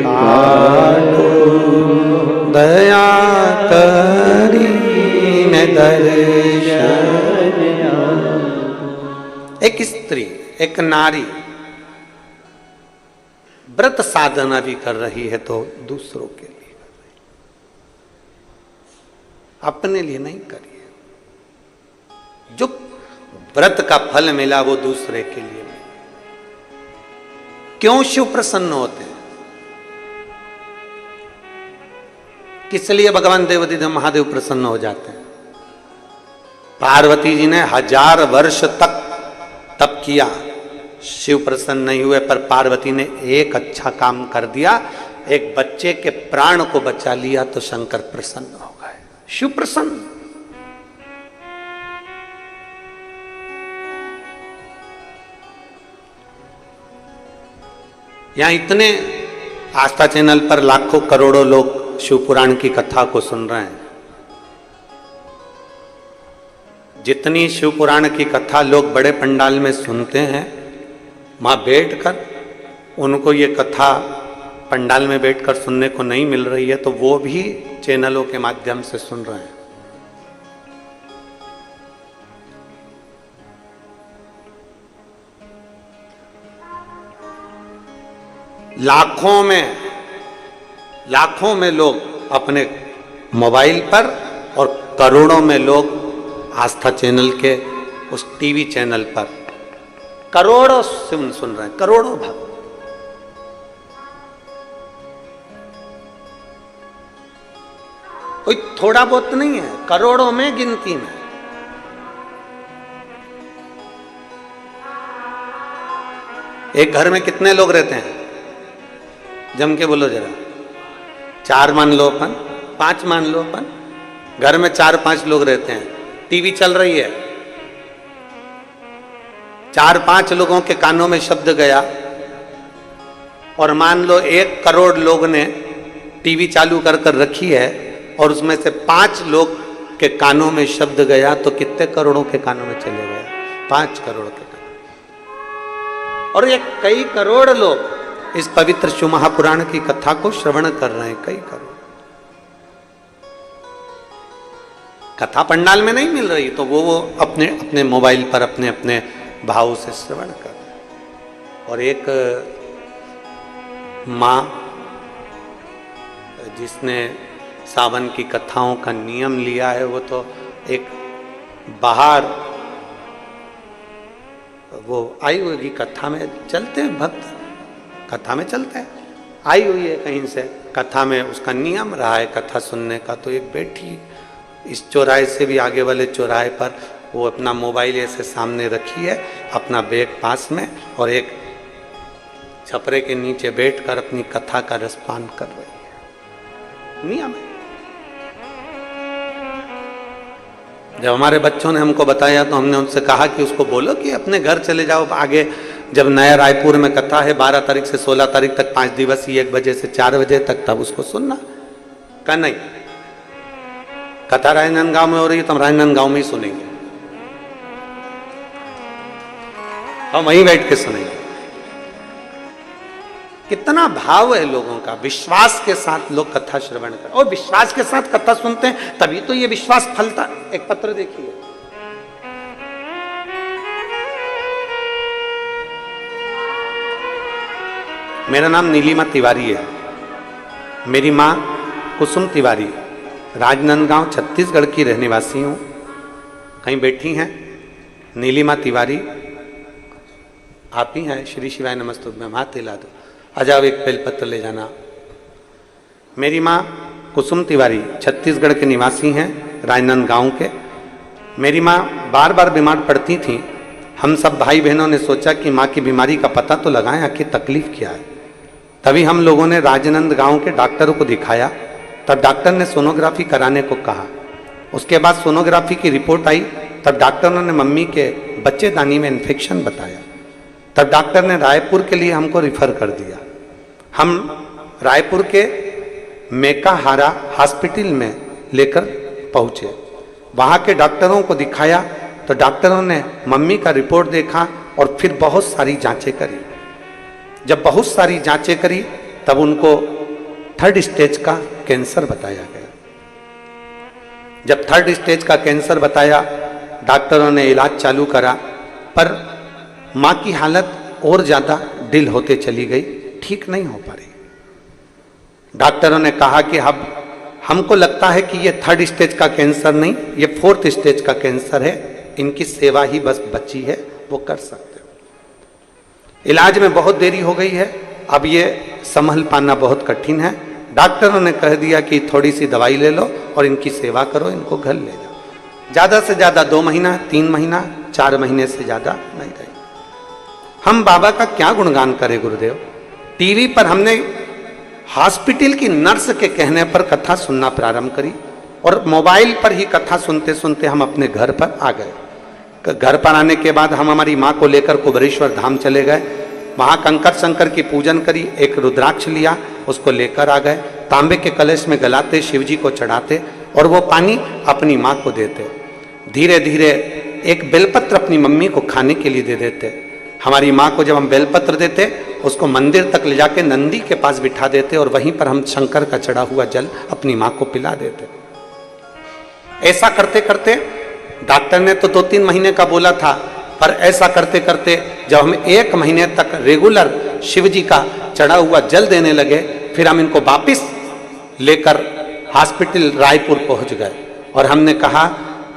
काटो दया करी न दर्शन। एक स्त्री, एक नारी व्रत साधना भी कर रही है तो दूसरों के लिए कर रही है, अपने लिए नहीं करी है। जो व्रत का फल मिला वो दूसरे के लिए मिला। क्यों शिव प्रसन्न होते हैं? किस लिए भगवान देवाधिदेव महादेव प्रसन्न हो जाते हैं? पार्वती जी ने 1000 वर्ष तक तप किया, शिव प्रसन्न नहीं हुए, पर पार्वती ने एक अच्छा काम कर दिया, एक बच्चे के प्राण को बचा लिया, तो शंकर प्रसन्न हो गए, शिव प्रसन्न। यहां इतने आस्था चैनल पर लाखों करोड़ों लोग शिव पुराण की कथा को सुन रहे हैं। जितनी शिव पुराण की कथा लोग बड़े पंडाल में सुनते हैं, वहां बैठकर उनको ये कथा पंडाल में बैठकर सुनने को नहीं मिल रही है, तो वो भी चैनलों के माध्यम से सुन रहे हैं। लाखों में लोग अपने मोबाइल पर और करोड़ों में लोग आस्था चैनल के उस टीवी चैनल पर करोड़ों सुन रहे हैं, करोड़ों भक्त। कोई थोड़ा बहुत नहीं है, करोड़ों में गिनती में। एक घर में कितने लोग रहते हैं? जम के बोलो जरा। 4 मान लो अपन, 5 मान लो अपन। घर में 4-5 लोग रहते हैं, टीवी चल रही है, 4-5 लोगों के कानों में शब्द गया और मान लो 1 करोड़ लोग ने टीवी चालू कर कर रखी है और उसमें से 5 लोग के कानों में शब्द गया, तो कितने करोड़ों के कानों में चले गया? 5 करोड़ के कानों। और ये कई करोड़ लोग इस पवित्र शिव महापुराण की कथा को श्रवण कर रहे हैं, कई करोड़। कथा पंडाल में नहीं मिल रही तो वो अपने अपने मोबाइल पर अपने अपने भाव से श्रवण कर रहे हैं। और एक माँ जिसने सावन की कथाओं का नियम लिया है, वो तो एक बाहर वो आई होगी, कथा में चलते हैं भक्त, कथा में चलते हैं, आई हुई है कहीं से, कथा में उसका नियम रहा है कथा सुनने का। तो एक बैठी इस चौराहे से भी आगे वाले चौराहे पर, वो अपना मोबाइल ऐसे सामने रखी है, अपना बैग पास में, और एक छपरे के नीचे बैठकर अपनी कथा का रसपान कर रही है। नियम है। जब हमारे बच्चों ने हमको बताया तो हमने उनसे कहा कि उसको बोलो कि अपने घर चले जाओ आगे, जब नया रायपुर में कथा है 12 तारीख से 16 तारीख तक 5 दिवसीय 1 बजे से 4 बजे तक, तब उसको सुनना। कहा नहीं, कथा राजनांदगांव में हो रही है तो हम राजनांदगांव में ही सुनेंगे, हम वहीं बैठ के सुनेंगे। कितना भाव है लोगों का, विश्वास के साथ लोग कथा श्रवण कर, और विश्वास के साथ कथा सुनते हैं तभी तो ये विश्वास फलता। एक पत्र देखिए, मेरा नाम नीलिमा तिवारी है, मेरी मां कुसुम तिवारी, राजनांदगांव छत्तीसगढ़ की रहने वासी हूं। कहीं बैठी हैं नीलिमा तिवारी, आप ही हैं? श्री शिवाय नमस्तुभ्यम, हाथ हिला दो। आ जाओ, एक बेलपत्र ले जाना। मेरी माँ कुसुम तिवारी छत्तीसगढ़ के निवासी हैं, राजनांदगांव के। मेरी माँ बार बार बीमार पड़ती थीं। हम सब भाई बहनों ने सोचा कि माँ की बीमारी का पता तो लगाएं, आखिर तकलीफ क्या है। तभी हम लोगों ने राजनांदगांव के डॉक्टरों को दिखाया। तब डॉक्टर ने सोनोग्राफी कराने को कहा। उसके बाद सोनोग्राफी की रिपोर्ट आई, तब डॉक्टरों ने मम्मी के बच्चेदानी में इन्फेक्शन बताया। तब डॉक्टर ने रायपुर के लिए हमको रिफर कर दिया। हम रायपुर के मेकाहारा हॉस्पिटल में लेकर पहुंचे। वहाँ के डॉक्टरों को दिखाया तो डॉक्टरों ने मम्मी का रिपोर्ट देखा और फिर बहुत सारी जांचें करी। जब बहुत सारी जांचें करी तब उनको 3rd स्टेज का कैंसर बताया गया। जब 3rd स्टेज का कैंसर बताया, डॉक्टरों ने इलाज चालू करा, पर माँ की हालत और ज़्यादा डिल होते चली गई, ठीक नहीं हो पा रही। डॉक्टरों ने कहा कि अब हमको लगता है कि ये 3rd स्टेज का कैंसर नहीं, ये 4th स्टेज का कैंसर है, इनकी सेवा ही बस बची है, वो कर सकते हो। इलाज में बहुत देरी हो गई है, अब ये संभल पाना बहुत कठिन है। डॉक्टरों ने कह दिया कि थोड़ी सी दवाई ले लो और इनकी सेवा करो, इनको घर ले जाओ। ज़्यादा से ज़्यादा 2 महीना, 3 महीना, 4 महीने से ज़्यादा नहीं रहे। हम बाबा का क्या गुणगान करें गुरुदेव। टीवी पर हमने हॉस्पिटल की नर्स के कहने पर कथा सुनना प्रारंभ करी और मोबाइल पर ही कथा सुनते सुनते हम अपने घर पर आ गए। घर पर आने के बाद हम हमारी माँ को लेकर कुबेरेश्वर धाम चले गए। वहाँ कंकर शंकर की पूजन करी, एक रुद्राक्ष लिया, उसको लेकर आ गए। तांबे के कलश में गलाते, शिव जी को चढ़ाते और वो पानी अपनी माँ को देते। धीरे धीरे एक बेलपत्र अपनी मम्मी को खाने के लिए दे देते। हमारी माँ को जब हम बेलपत्र देते, उसको मंदिर तक ले जाके नंदी के पास बिठा देते और वहीं पर हम शंकर का चढ़ा हुआ जल अपनी माँ को पिला देते। ऐसा करते करते, डॉक्टर ने तो 2-3 महीने का बोला था, पर ऐसा करते करते जब हम 1 महीने तक रेगुलर शिव जी का चढ़ा हुआ जल देने लगे, फिर हम इनको वापिस लेकर हॉस्पिटल रायपुर पहुंच गए। और हमने कहा,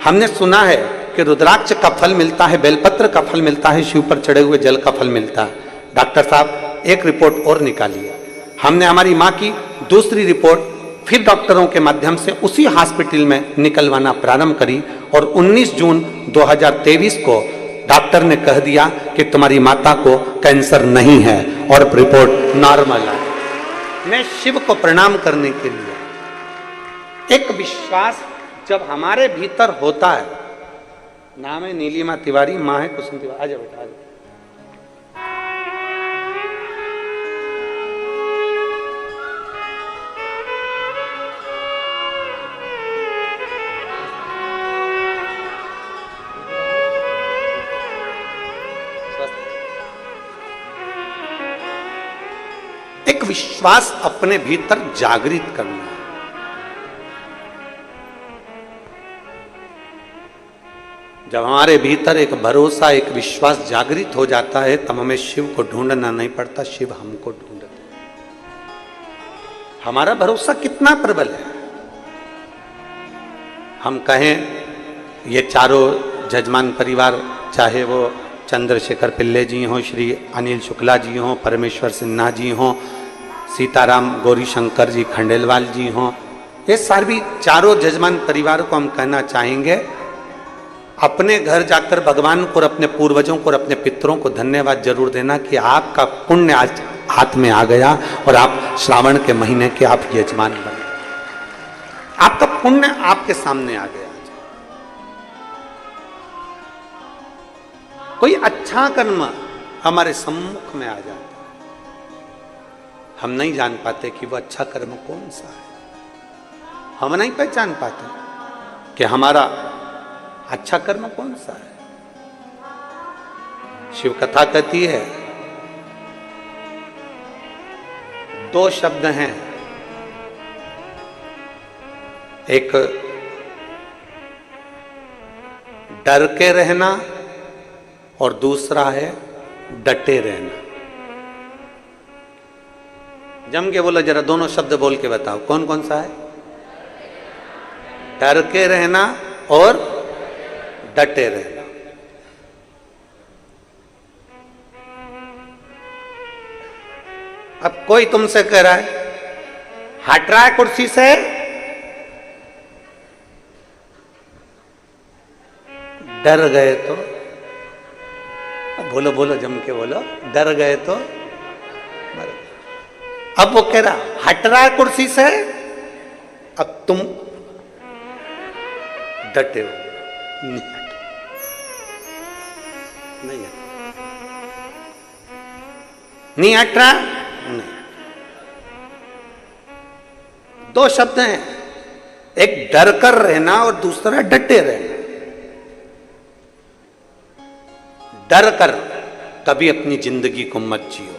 हमने सुना है कि रुद्राक्ष का फल मिलता है, बेलपत्र का फल मिलता है, शिव पर चढ़े हुए जल का फल मिलता है। डॉक्टर साहब एक रिपोर्ट और निकालिए। हमने हमारी माँ की दूसरी रिपोर्ट फिर डॉक्टरों के माध्यम से उसी हॉस्पिटल में निकलवाना प्रारंभ करी और 19 जून 2023 को डॉक्टर ने कह दिया कि तुम्हारी माता को कैंसर नहीं है और रिपोर्ट नॉर्मल है। मैं शिव को प्रणाम करने के लिए, एक विश्वास जब हमारे भीतर होता है, नाम है नीलिमा तिवारी, माँ है कुसुम तिवारी, आजा बेटा आजा। एक विश्वास अपने भीतर जागृत करना। जब हमारे भीतर एक भरोसा, एक विश्वास जागृत हो जाता है, तब हमें शिव को ढूंढना नहीं पड़ता, शिव हमको ढूंढते। हमारा भरोसा कितना प्रबल है। हम कहें ये चारों जजमान परिवार, चाहे वो चंद्रशेखर पिल्ले जी हों, श्री अनिल शुक्ला जी हों, परमेश्वर सिन्हा जी हों, सीताराम गौरीशंकर जी खंडेलवाल जी हों, ये सारी चारों जजमान परिवार को हम कहना चाहेंगे, अपने घर जाकर भगवान को और अपने पूर्वजों को और अपने पितरों को धन्यवाद जरूर देना कि आपका पुण्य आज हाथ में आ गया और आप श्रावण के महीने के आप यजमान बने। आपका पुण्य आपके सामने आ गया। कोई अच्छा कर्म हमारे सम्मुख में आ जाता है, हम नहीं जान पाते कि वो अच्छा कर्म कौन सा है। हम नहीं पहचान पाते कि हमारा अच्छा कर्म कौन सा है। शिव कथा कहती है, दो शब्द हैं, एक डर के रहना और दूसरा है डटे रहना। जम के बोलो जरा, दोनों शब्द बोल के बताओ कौन कौन सा है। डर के रहना और डटे रहना। अब कोई तुमसे कह रहा है हट रहा है कुर्सी से, डर गए तो, बोलो बोलो जम के बोलो, डर गए तो। अब वो कह रहा हट रहा है कुर्सी से, अब तुम डटे हो, नहीं हट रहा, नहीं। दो शब्द हैं, एक डर कर रहना और दूसरा डटे रहना। डर कर कभी अपनी जिंदगी को मत जियो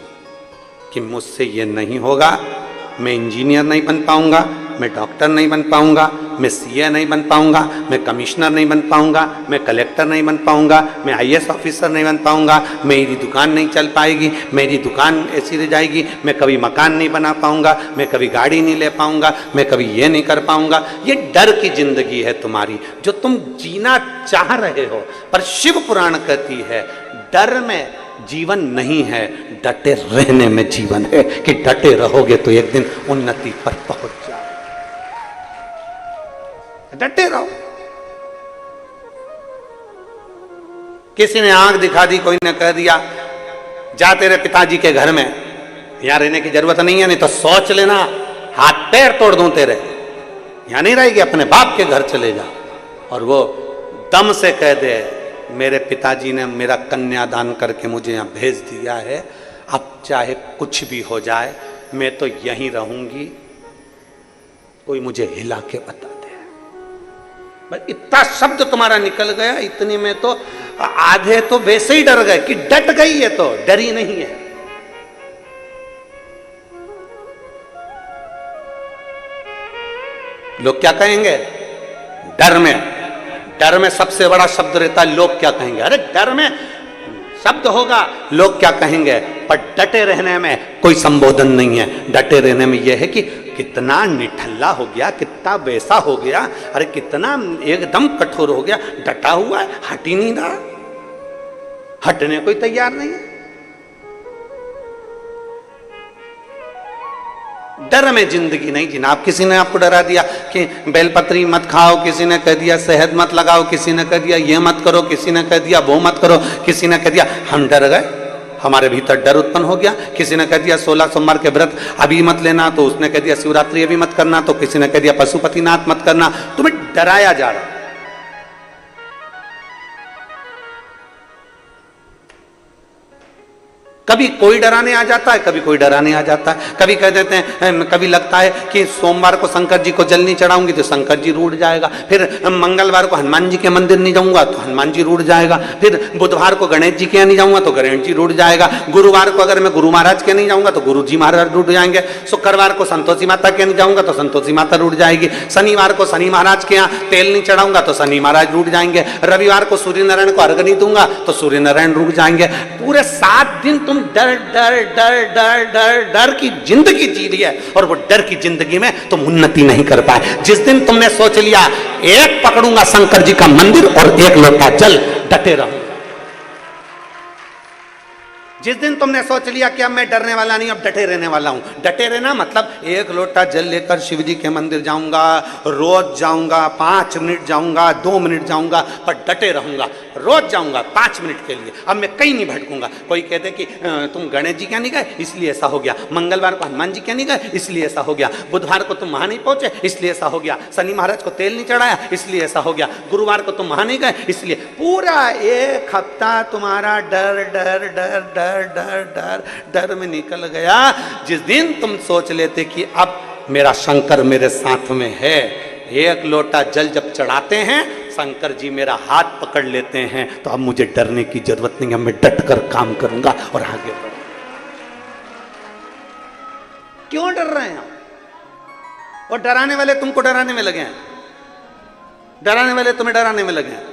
कि मुझसे ये नहीं होगा, मैं इंजीनियर नहीं बन पाऊंगा, मैं डॉक्टर नहीं बन पाऊंगा, मैं सीए नहीं बन पाऊंगा, मैं कमिश्नर नहीं बन पाऊंगा, मैं कलेक्टर नहीं बन पाऊंगा, मैं आईएएस ऑफिसर नहीं बन पाऊंगा, मेरी दुकान नहीं चल पाएगी, मेरी दुकान ऐसी रह जाएगी, मैं कभी मकान नहीं बना पाऊंगा, मैं कभी गाड़ी नहीं ले पाऊंगा, मैं कभी ये नहीं कर पाऊंगा। ये डर की जिंदगी है तुम्हारी, जो तुम जीना चाह रहे हो। पर शिव पुराण कहती है डर में जीवन नहीं है, डटे रहने में जीवन है, कि डटे रहोगे तो एक दिन उन्नति पर पहुंच जाओ। डटे रहो। किसी ने आंख दिखा दी, कोई ने कह दिया जा तेरे पिताजी के घर में, यहां रहने की जरूरत नहीं है, नहीं तो सोच लेना हाथ पैर तोड़ दूं तेरे, यहां नहीं रहेगी, अपने बाप के घर चले जा। और वो दम से कह दे मेरे पिताजी ने मेरा कन्यादान करके मुझे यहाँ भेज दिया है, अब चाहे कुछ भी हो जाए मैं तो यहीं रहूंगी, कोई मुझे हिला के बता दे। बस इतना शब्द तुम्हारा निकल गया, इतने में तो आधे तो वैसे ही डर गए कि डट गई है, तो डरी नहीं है। लोग क्या कहेंगे डर में सबसे बड़ा शब्द रहता है लोग क्या कहेंगे। अरे डर में शब्द होगा लोग क्या कहेंगे, पर डटे रहने में कोई संबोधन नहीं है। डटे रहने में यह है कि कितना निठल्ला हो गया, कितना वैसा हो गया, अरे कितना एकदम कठोर हो गया, डटा हुआ है, हट ही नहीं रहा, हटने कोई तैयार नहीं है। डर डर में जिंदगी नहीं जीना। आप किसी ने आपको डरा दिया कि बेलपत्री मत खाओ, किसी ने कह दिया शहद मत लगाओ, किसी ने कह दिया ये मत करो, किसी ने कह दिया वो मत करो, किसी ने कह दिया, हम डर गए, हमारे भीतर डर उत्पन्न हो गया। किसी ने कह दिया 16 सोमवार के व्रत अभी मत लेना, तो उसने कह दिया शिवरात्रि अभी मत करना, तो किसी ने कह दिया पशुपतिनाथ मत करना। तुम्हें डराया जा रहा। कभी कोई डराने आ जाता है, कभी कोई डराने आ जाता है। कभी कह देते हैं, कभी लगता है कि सोमवार को शंकर जी को जल नहीं चढ़ाऊंगी तो शंकर जी रूठ जाएगा, फिर मंगलवार को हनुमान जी के मंदिर नहीं जाऊंगा तो हनुमान जी रूठ जाएगा, फिर बुधवार को गणेश जी के यहाँ नहीं जाऊंगा तो गणेश जी रूठ जाएगा, गुरुवार को अगर मैं गुरु महाराज के नहीं जाऊंगा तो गुरु जी महाराज रूठ जाएंगे, शुक्रवार को संतोषी माता के नहीं जाऊंगा तो संतोषी माता रूठ जाएगी, शनिवार को शनि महाराज के यहाँ तेल नहीं चढ़ाऊंगा तो शनि महाराज रूठ जाएंगे, रविवार को सूर्य नारायण को अर्घ नहीं दूंगा तो सूर्य नारायण रूठ जाएंगे। पूरे 7 दिन तुम डर डर डर डर डर डर की जिंदगी जी ली है, और वो डर की जिंदगी में तुम उन्नति नहीं कर पाए। जिस दिन तुमने सोच लिया एक पकड़ूंगा शंकर जी का मंदिर और एक लोटा जल, डटे रहूंगा। जिस दिन तुमने सोच लिया कि अब मैं डरने वाला नहीं, अब डटे रहने वाला हूं। डटे रहना मतलब एक लोटा जल लेकर शिव जी के मंदिर जाऊंगा, रोज जाऊंगा, 5 मिनट जाऊंगा, 2 मिनट जाऊंगा, पर डटे रहूंगा। रोज जाऊंगा 5 मिनट के लिए, अब मैं कहीं नहीं भटकूंगा। कोई कहते कि तुम गणेश जी क्या नहीं गए इसलिए ऐसा हो गया, मंगलवार को हनुमान जी क्या नहीं गए इसलिए ऐसा हो गया, बुधवार को तुम वहां नहीं पहुंचे इसलिए ऐसा हो गया, शनि महाराज को तेल नहीं चढ़ाया इसलिए ऐसा हो गया, गुरुवार को तुम वहां नहीं गए इसलिए। पूरा 1 हफ्ता तुम्हारा डर डर डर डर डर डर डर में निकल गया। जिस दिन तुम सोच लेते कि अब मेरा शंकर मेरे साथ में है, एक लोटा जल जब चढ़ाते हैं शंकर जी मेरा हाथ पकड़ लेते हैं, तो अब मुझे डरने की जरूरत नहीं है, मैं डट कर काम करूंगा और आगे बढ़ूंगा। क्यों डर रहे हैं? और डराने वाले तुमको डराने में लगे हैं, डराने वाले तुम्हें डराने में लगे हैं।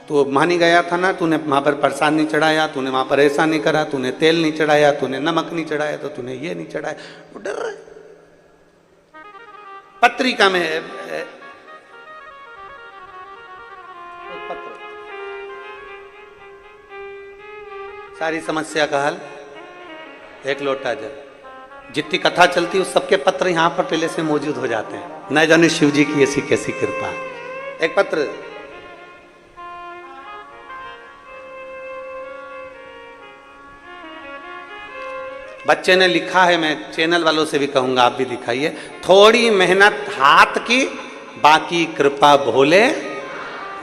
तो मानी गया था ना, तूने वहां पर प्रसाद नहीं चढ़ाया, तूने वहां पर ऐसा नहीं करा, तूने तेल नहीं चढ़ाया, तूने नमक नहीं चढ़ाया, तो तूने ये नहीं चढ़ाया, वो डर रहे। पत्रिका में सारी समस्या का हल एक लोटा जल। जितनी कथा चलती है उस सबके पत्र यहां पर पहले से मौजूद हो जाते हैं। न जाने शिव जी की ऐसी कैसी कृपा है। एक पत्र बच्चे ने लिखा है, मैं चैनल वालों से भी कहूंगा आप भी दिखाइए। थोड़ी मेहनत हाथ की, बाकी कृपा भोले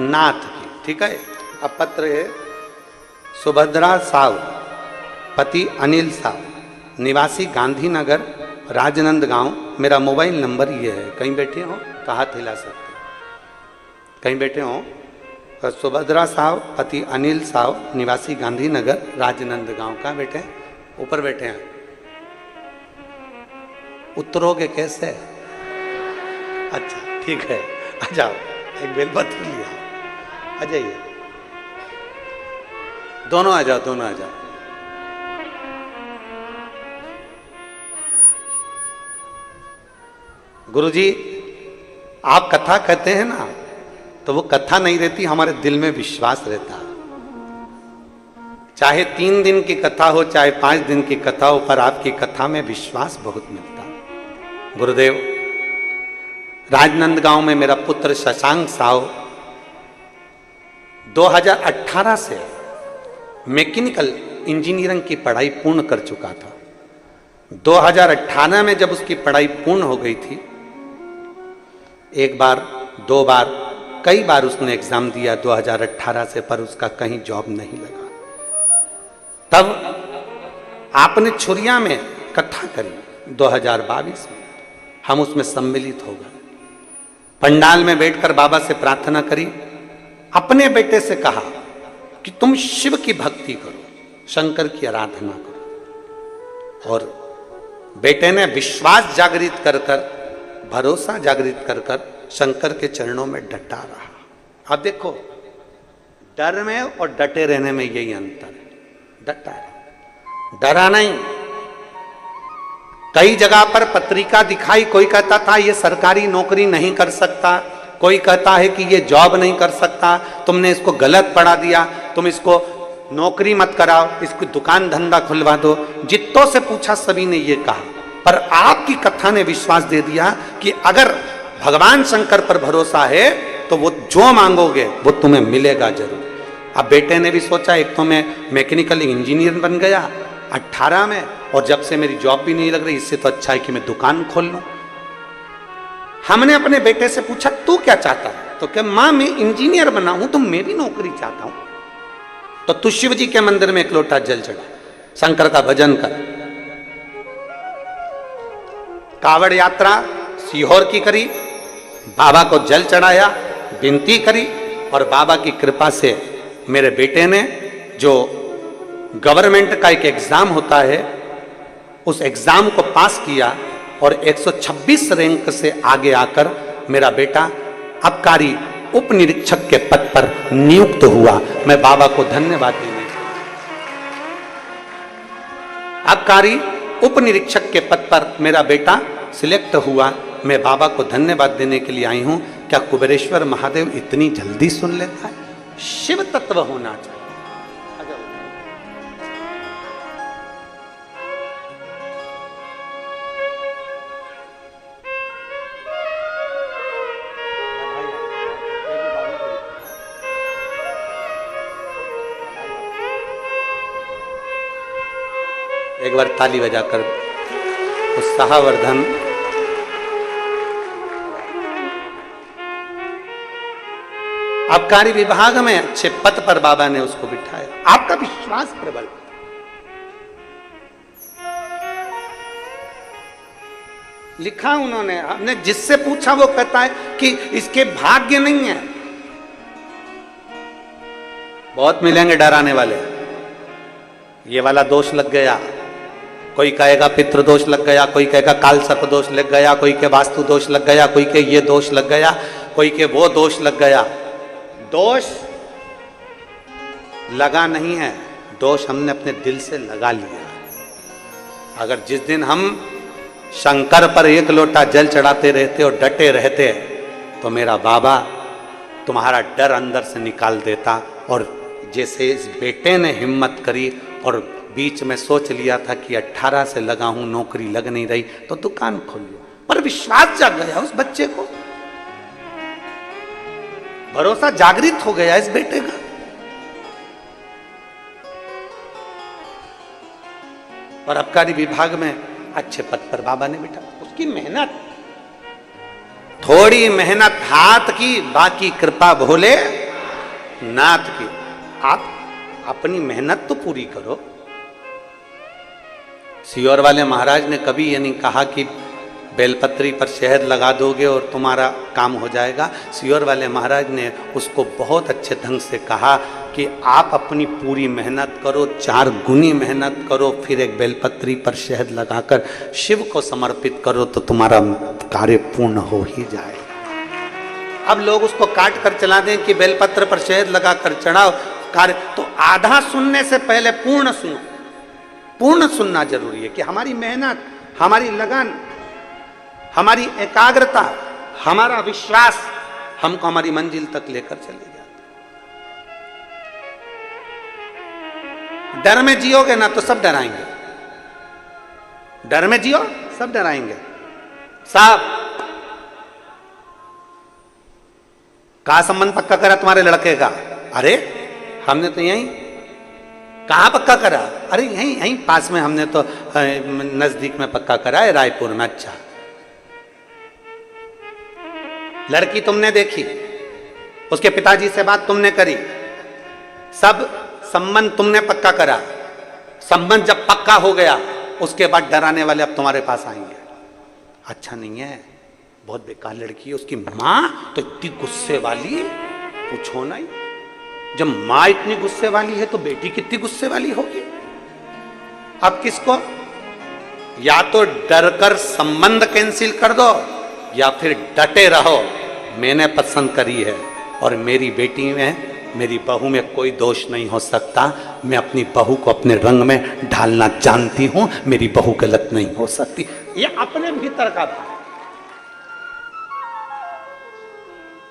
नाथ की। ठीक है। अब पत्र है सुभद्रा साव, पति अनिल साव, निवासी गांधीनगर राजनंद गांव। मेरा मोबाइल नंबर ये है, कहीं बैठे हो तो हाथ हिला सकते, कहीं बैठे हो तो सुभद्रा साव, पति अनिल साव, निवासी गांधीनगर राजनंद गांव। कहाँ बैठे हैं? ऊपर बैठे हैं। उतरोगे कैसे? अच्छा ठीक है, आ जाओ, एक बेलपत्र लिया, आ जाइए, दोनों आ जाओ, दोनों आ जाओ। गुरुजी आप कथा कहते हैं ना, तो वो कथा नहीं रहती, हमारे दिल में विश्वास रहता है। चाहे 3 दिन की कथा हो, चाहे 5 दिन की कथा हो, पर आपकी कथा में विश्वास बहुत मिलता है। गुरुदेव, राजनंद गांव में मेरा पुत्र शशांक साव 2018 से मैकेनिकल इंजीनियरिंग की पढ़ाई पूर्ण कर चुका था। 2018 में जब उसकी पढ़ाई पूर्ण हो गई थी, 1 बार 2 बार कई बार उसने एग्जाम दिया 2018 से, पर उसका कहीं जॉब नहीं लगा। तब आपने छुरिया में कथा करी 2022 में, हम उसमें सम्मिलित हो गए। पंडाल में बैठकर बाबा से प्रार्थना करी, अपने बेटे से कहा कि तुम शिव की भक्ति करो, शंकर की आराधना करो। और बेटे ने विश्वास जागृत कर कर, भरोसा जागृत कर कर शंकर के चरणों में डटा रहा। अब देखो, डर में और डटे रहने में यही अंतर है। डटा है, डरा नहीं। कई जगह पर पत्रिका दिखाई, कोई कहता था ये सरकारी नौकरी नहीं कर सकता, कोई कहता है कि ये जॉब नहीं कर सकता, तुमने इसको गलत पढ़ा दिया, तुम इसको नौकरी मत कराओ, इसको दुकान धंधा खुलवा दो। जितों से पूछा सभी ने ये कहा पर आपकी कथा ने विश्वास दे दिया कि अगर भगवान शंकर पर भरोसा है तो वो जो मांगोगे वो तुम्हें मिलेगा जरूर। अब बेटे ने भी सोचा, एक तो मैं मैकेनिकल इंजीनियर बन गया 18 में, और जब से मेरी जॉब भी नहीं लग रही, इससे तो अच्छा है कि मैं दुकान खोल लूं। हमने अपने बेटे से पूछा तू क्या चाहता है, तो क्या मां मैं इंजीनियर बना हूं तो मैं भी नौकरी चाहता हूं। तो तू शिव जी के मंदिर में एक लोटा जल चढ़ा, शंकर का भजन कर। कावड़ यात्रा सीहोर की करी, बाबा को जल चढ़ाया, विनती करी, और बाबा की कृपा से मेरे बेटे ने जो गवर्नमेंट का एक एग्जाम होता है उस एग्जाम को पास किया और 126 रैंक से आगे आकर मेरा बेटा आबकारी उप निरीक्षक के पद पर नियुक्त हुआ। मैं बाबा को धन्यवाद देने, आबकारी उप निरीक्षक के पद पर मेरा बेटा सिलेक्ट हुआ। मैं बाबा को धन्यवाद देने के लिए आई हूं। क्या कुबेरेश्वर महादेव इतनी जल्दी सुन लेता है? शिव तत्व होना चाहिए। एक बार ताली बजाकर उत्साहवर्धन। आबकारी विभाग में अच्छे पद पर बाबा ने उसको बिठाया। आपका विश्वास प्रबल। लिखा उन्होंने, हमने जिससे पूछा वो कहता है कि इसके भाग्य नहीं है। बहुत मिलेंगे डराने वाले, ये वाला दोष लग गया, कोई कहेगा पितृ दोष लग गया, कोई कहेगा काल सर्प दोष लग गया, कोई के वास्तु दोष लग गया, कोई के ये दोष लग गया, कोई के वो दोष लग गया। दोष लगा नहीं है, दोष हमने अपने दिल से लगा लिया। अगर जिस दिन हम शंकर पर एक लोटा जल चढ़ाते रहते और डटे रहते तो मेरा बाबा तुम्हारा डर अंदर से निकाल देता। और जैसे इस बेटे ने हिम्मत करी और बीच में सोच लिया था कि 18 से लगा हूं, नौकरी लग नहीं रही, तो दुकान खोल लो, पर विश्वास जाग गया उस बच्चे को, भरोसा जागृत हो गया इस बेटे का। और आबकारी विभाग में अच्छे पद पर बाबा ने बिठा। उसकी मेहनत, थोड़ी मेहनत हाथ की, बाकी कृपा भोले नाथ की। आप अपनी मेहनत तो पूरी करो। सीहोर वाले महाराज ने कभी ये नहीं कहा कि बेलपत्री पर शहद लगा दोगे और तुम्हारा काम हो जाएगा। सीहोर वाले महाराज ने उसको बहुत अच्छे ढंग से कहा कि आप अपनी पूरी मेहनत करो, 4 गुनी मेहनत करो, फिर एक बेलपत्री पर शहद लगाकर शिव को समर्पित करो तो तुम्हारा कार्य पूर्ण हो ही जाएगा। अब लोग उसको काट कर चला दें कि बेलपत्र पर शहद लगाकर चढ़ाओ कार्य, तो आधा सुनने से पहले पूर्ण सुनो। पूर्ण सुनना जरूरी है कि हमारी मेहनत, हमारी लगन, हमारी एकाग्रता, हमारा विश्वास हमको हमारी मंजिल तक लेकर चले जाते। डर में जियोगे ना तो सब डराएंगे, डर में जियो सब डराएंगे। साहब कहा संबंध पक्का करा तुम्हारे लड़के का? अरे हमने तो यहीं। कहाँ पक्का करा? अरे यहीं यहीं पास में, हमने तो नजदीक में पक्का करा है, रायपुर में। अच्छा, लड़की तुमने देखी, उसके पिताजी से बात तुमने करी, सब संबंध तुमने पक्का करा। संबंध जब पक्का हो गया उसके बाद डराने वाले अब तुम्हारे पास आएंगे। अच्छा नहीं है, बहुत बेकार लड़की है, उसकी मां तो इतनी गुस्से वाली, पूछो नहीं। जब मां इतनी गुस्से वाली है तो बेटी कितनी गुस्से वाली होगी। अब किसको? या तो डर कर संबंध कैंसिल कर दो या फिर डटे रहो। मैंने पसंद करी है और मेरी बेटी में, मेरी बहू में कोई दोष नहीं हो सकता। मैं अपनी बहू को अपने रंग में ढालना जानती हूं, मेरी बहू गलत नहीं हो सकती। ये अपने भीतर का भाव।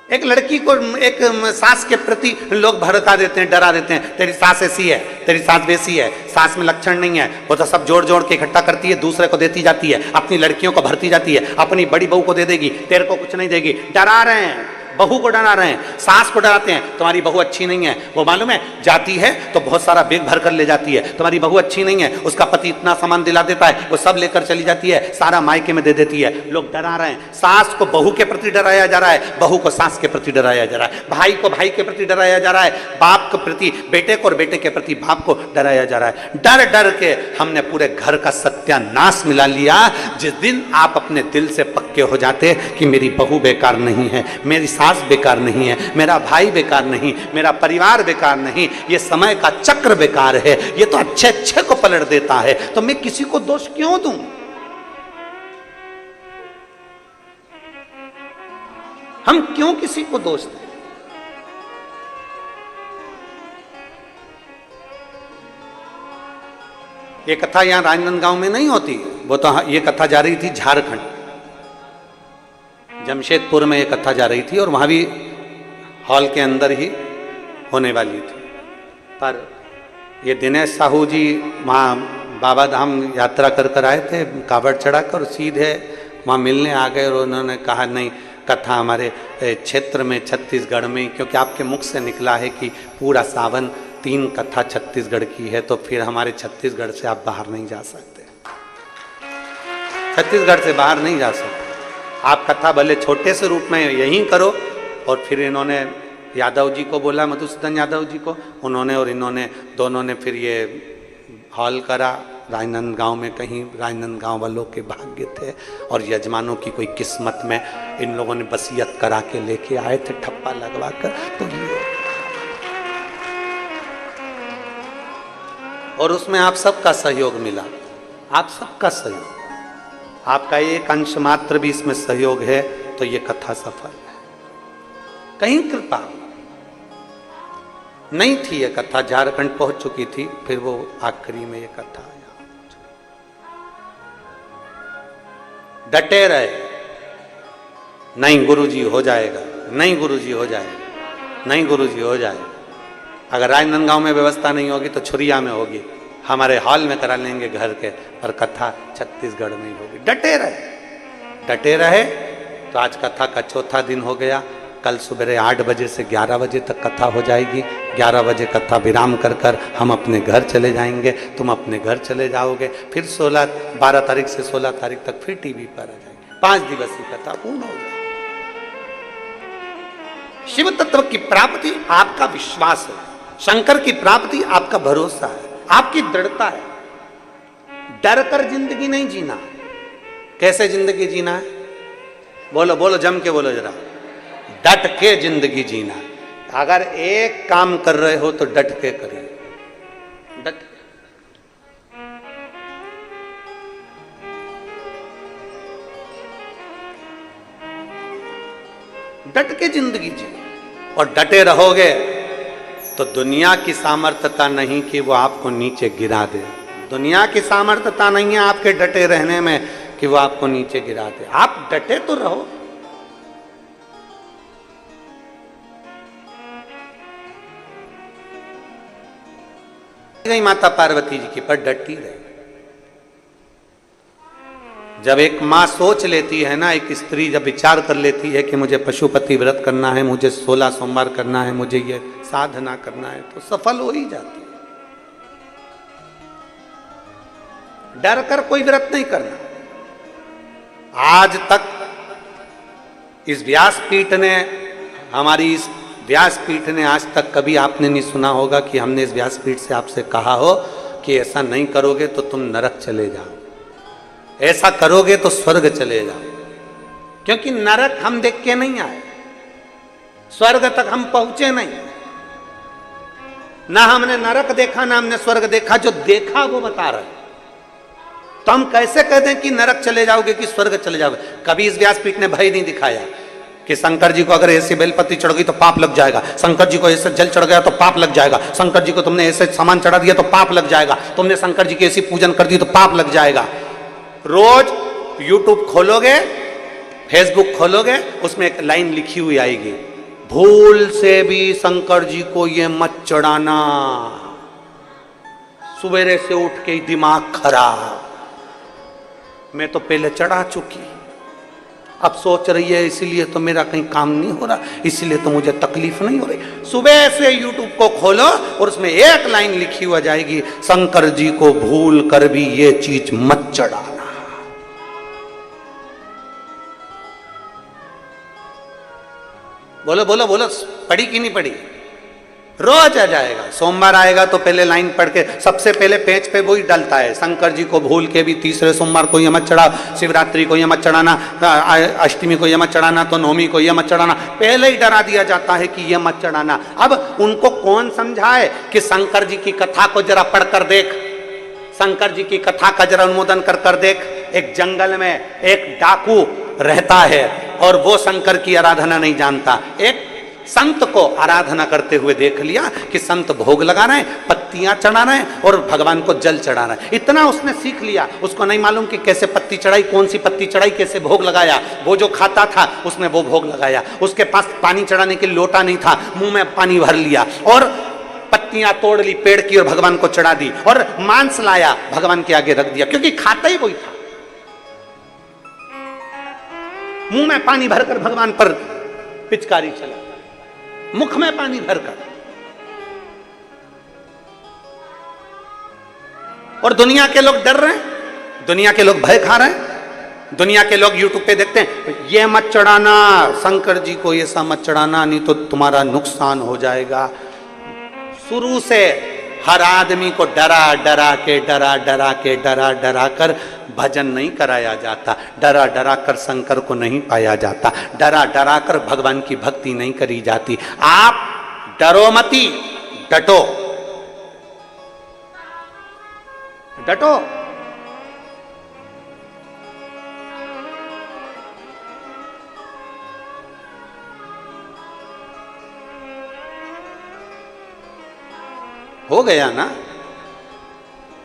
एक लड़की को एक सास के प्रति लोग भड़का देते हैं, डरा देते हैं, तेरी सास ऐसी है, तेरी सास वैसी है, सास में लक्षण नहीं है, वो तो सब जोड़ जोड़ के इकट्ठा करती है, दूसरे को देती जाती है, अपनी लड़कियों को भरती जाती है, अपनी बड़ी बहू को दे देगी, तेरे को कुछ नहीं देगी। डरा रहे हैं, बहू को डरा रहे हैं, सास को डराते हैं, तुम्हारी बहू अच्छी नहीं है, वो मालूम है जाती है तो बहुत सारा बैग भर कर ले जाती है, तुम्हारी बहू अच्छी नहीं है, उसका पति इतना सामान दिला देता है, वो सब लेकर चली जाती है, सारा मायके में दे देती है। लोग डरा रहे हैं, सास को बहू के प्रति डराया जा रहा है, बहू को सास के प्रति डराया जा रहा है, भाई को भाई के प्रति डराया जा रहा है, बाप के प्रति बेटे को और बेटे के प्रति बाप को डराया जा रहा है। डर डर के हमने पूरे घर का सत्यानाश मिला लिया। जिस दिन आप अपने दिल से पक्के हो जाते कि मेरी बहू बेकार नहीं है, मेरी सास बेकार नहीं है, मेरा भाई बेकार नहीं, मेरा परिवार बेकार नहीं, ये समय का चक्र बेकार है, ये तो अच्छे अच्छे को पलट देता है, तो मैं किसी को दोष क्यों दूं? हम क्यों किसी को दोष दें? ये कथा यहां राजनांदगांव में नहीं होती, वो तो ये कथा जा रही थी झारखंड, जमशेदपुर में एक कथा जा रही थी और वहां भी हॉल के अंदर ही होने वाली थी। पर ये दिनेश साहू जी वहाँ बाबा धाम यात्रा कर कर आए थे, कावड़ चढ़ाकर सीधे वहाँ मिलने आ गए और उन्होंने कहा नहीं, कथा हमारे क्षेत्र में छत्तीसगढ़ में, क्योंकि आपके मुख से निकला है कि पूरा सावन 3 कथा छत्तीसगढ़ की है, तो फिर हमारे छत्तीसगढ़ से आप बाहर नहीं जा सकते, छत्तीसगढ़ से बाहर नहीं जा सकते, आप कथा भले छोटे से रूप में यहीं करो। और फिर इन्होंने यादव जी को बोला, मधुसूदन यादव जी को, उन्होंने और इन्होंने दोनों ने फिर ये हॉल करा राजनांदगांव में, कहीं राजनांदगांव वालों के भाग्य थे और यजमानों की कोई किस्मत में इन लोगों ने वसीयत करा के लेके आए थे ठप्पा लगवा कर, तो ये और उसमें आप सबका सहयोग मिला, आप सबका सहयोग, आपका एक अंश मात्र भी इसमें सहयोग है तो ये कथा सफल है। कहीं कृपा नहीं थी, ये कथा झारखंड पहुंच चुकी थी, फिर वो आखिरी में ये कथा आया। डटे रहे, नहीं गुरुजी हो जाएगा, नहीं गुरुजी हो जाएगा, नहीं गुरुजी हो जाएगा। अगर राजनांदगांव में व्यवस्था नहीं होगी तो छुरिया में होगी, हमारे हॉल में करा लेंगे घर के, पर कथा छत्तीसगढ़ में ही होगी। डटे रहे, डटे रहे। तो आज कथा का चौथा दिन हो गया, कल सुबह 8 बजे से 11 बजे तक कथा हो जाएगी। 11 बजे कथा विराम कर कर हम अपने घर चले जाएंगे, तुम अपने घर चले जाओगे, फिर 12 तारीख से 16 तारीख तक फिर टीवी पर आ जाएंगे, 5 दिवसीय कथा पूर्ण हो जाएगी। शिव तत्व की प्राप्ति आपका विश्वास है, शंकर की प्राप्ति आपका भरोसा है, आपकी दृढ़ता है। डर कर जिंदगी नहीं जीना। कैसे जिंदगी जीना है? बोलो बोलो, जम के बोलो जरा। डट के जिंदगी जीना। अगर एक काम कर रहे हो तो डट के करिए, डट डट के जिंदगी जिए और डटे रहोगे तो दुनिया की सामर्थ्यता नहीं कि वो आपको नीचे गिरा दे। दुनिया की सामर्थ्यता नहीं है आपके डटे रहने में कि वो आपको नीचे गिरा दे। आप डटे तो रहो। गई माता पार्वती जी की, पर डटी रही। जब एक माँ सोच लेती है ना, एक स्त्री जब विचार कर लेती है कि मुझे पशुपति व्रत करना है, मुझे 16 सोमवार करना है, मुझे ये साधना करना है, तो सफल हो ही जाती है। डर कर कोई व्रत नहीं करना। आज तक इस व्यासपीठ ने, हमारी इस व्यासपीठ ने आज तक कभी आपने नहीं सुना होगा कि हमने इस व्यासपीठ से आपसे कहा हो कि ऐसा नहीं करोगे तो तुम नरक चले जाओ, ऐसा करोगे तो स्वर्ग चले जाओ। क्योंकि नरक हम देख के नहीं आए, स्वर्ग तक हम पहुंचे नहीं। ना हमने नरक देखा, ना हमने स्वर्ग देखा। जो देखा वो बता रहे। तो हम कैसे कह दें कि नरक चले जाओगे कि स्वर्ग चले जाओगे? कभी इस व्यासपीठ ने भय नहीं दिखाया कि शंकर जी को अगर ऐसी बेलपत्ती चढ़ गई तो पाप लग जाएगा, शंकर जी को ऐसे जल चढ़ गया तो पाप लग जाएगा, शंकर जी को तुमने ऐसे सामान चढ़ा दिया तो पाप लग जाएगा, तुमने शंकर जी की ऐसी पूजन कर दी तो पाप लग जाएगा। रोज YouTube खोलोगे, Facebook खोलोगे, उसमें एक लाइन लिखी हुई आएगी, भूल से भी शंकर जी को ये मत चढ़ाना। सवेरे से उठ के ही दिमाग खराब, मैं तो पहले चढ़ा चुकी, अब सोच रही है इसीलिए तो मेरा कहीं काम नहीं हो रहा, इसीलिए तो मुझे तकलीफ नहीं हो रही। सुबह से यूट्यूब को खोलो और उसमें एक लाइन लिखी हुआ जाएगी, शंकर जी को भूल कर भी ये चीज मत चढ़ाना। बोलो बोलो बोलो, पढ़ी कि नहीं पढ़ी? रोज आ जाएगा, सोमवार आएगा तो पहले लाइन पढ़ के सबसे पहले पेज पे वही डलता है, शंकर जी को भूल के भी तीसरे सोमवार को ये मत चढ़ाओ, शिवरात्रि को ये मत चढ़ाना, अष्टमी को ये मत चढ़ाना, तो नवमी को ये मत चढ़ाना। पहले ही डरा दिया जाता है कि ये मत चढ़ाना। अब उनको कौन समझाए कि शंकर जी की कथा को जरा पढ़कर देख, शंकर जी की कथा का जरा अनुमोदन कर कर देख। एक जंगल में एक डाकू रहता है और वो शंकर की आराधना नहीं जानता। एक संत को आराधना करते हुए देख लिया कि संत भोग लगा रहे हैं, पत्तियां चढ़ा रहे हैं और भगवान को जल चढ़ा रहे हैं। इतना उसने सीख लिया, उसको नहीं मालूम कि कैसे पत्ती चढ़ाई, कौन सी पत्ती चढ़ाई, कैसे भोग लगाया। वो जो खाता था उसने वो भोग लगाया, उसके पास पानी चढ़ाने के लिए लोटा नहीं था, मुंह में पानी भर लिया और पत्तियां तोड़ ली पेड़ की और भगवान को चढ़ा दी, और मांस लाया भगवान के आगे रख दिया, क्योंकि खाता ही वही था। मुंह में पानी भरकर भगवान पर पिचकारी चला, मुख में पानी भरकर। और दुनिया के लोग डर रहे हैं, दुनिया के लोग भय खा रहे हैं, दुनिया के लोग यूट्यूब पे देखते हैं, ये मत चढ़ाना शंकर जी को, ये सा मत चढ़ाना नहीं तो तुम्हारा नुकसान हो जाएगा। शुरू से हर आदमी को डरा डरा कर भजन नहीं कराया जाता, डरा डरा कर शंकर को नहीं पाया जाता, डरा डरा कर भगवान की भक्ति नहीं करी जाती। आप डरो मती, डटो डटो। हो गया ना,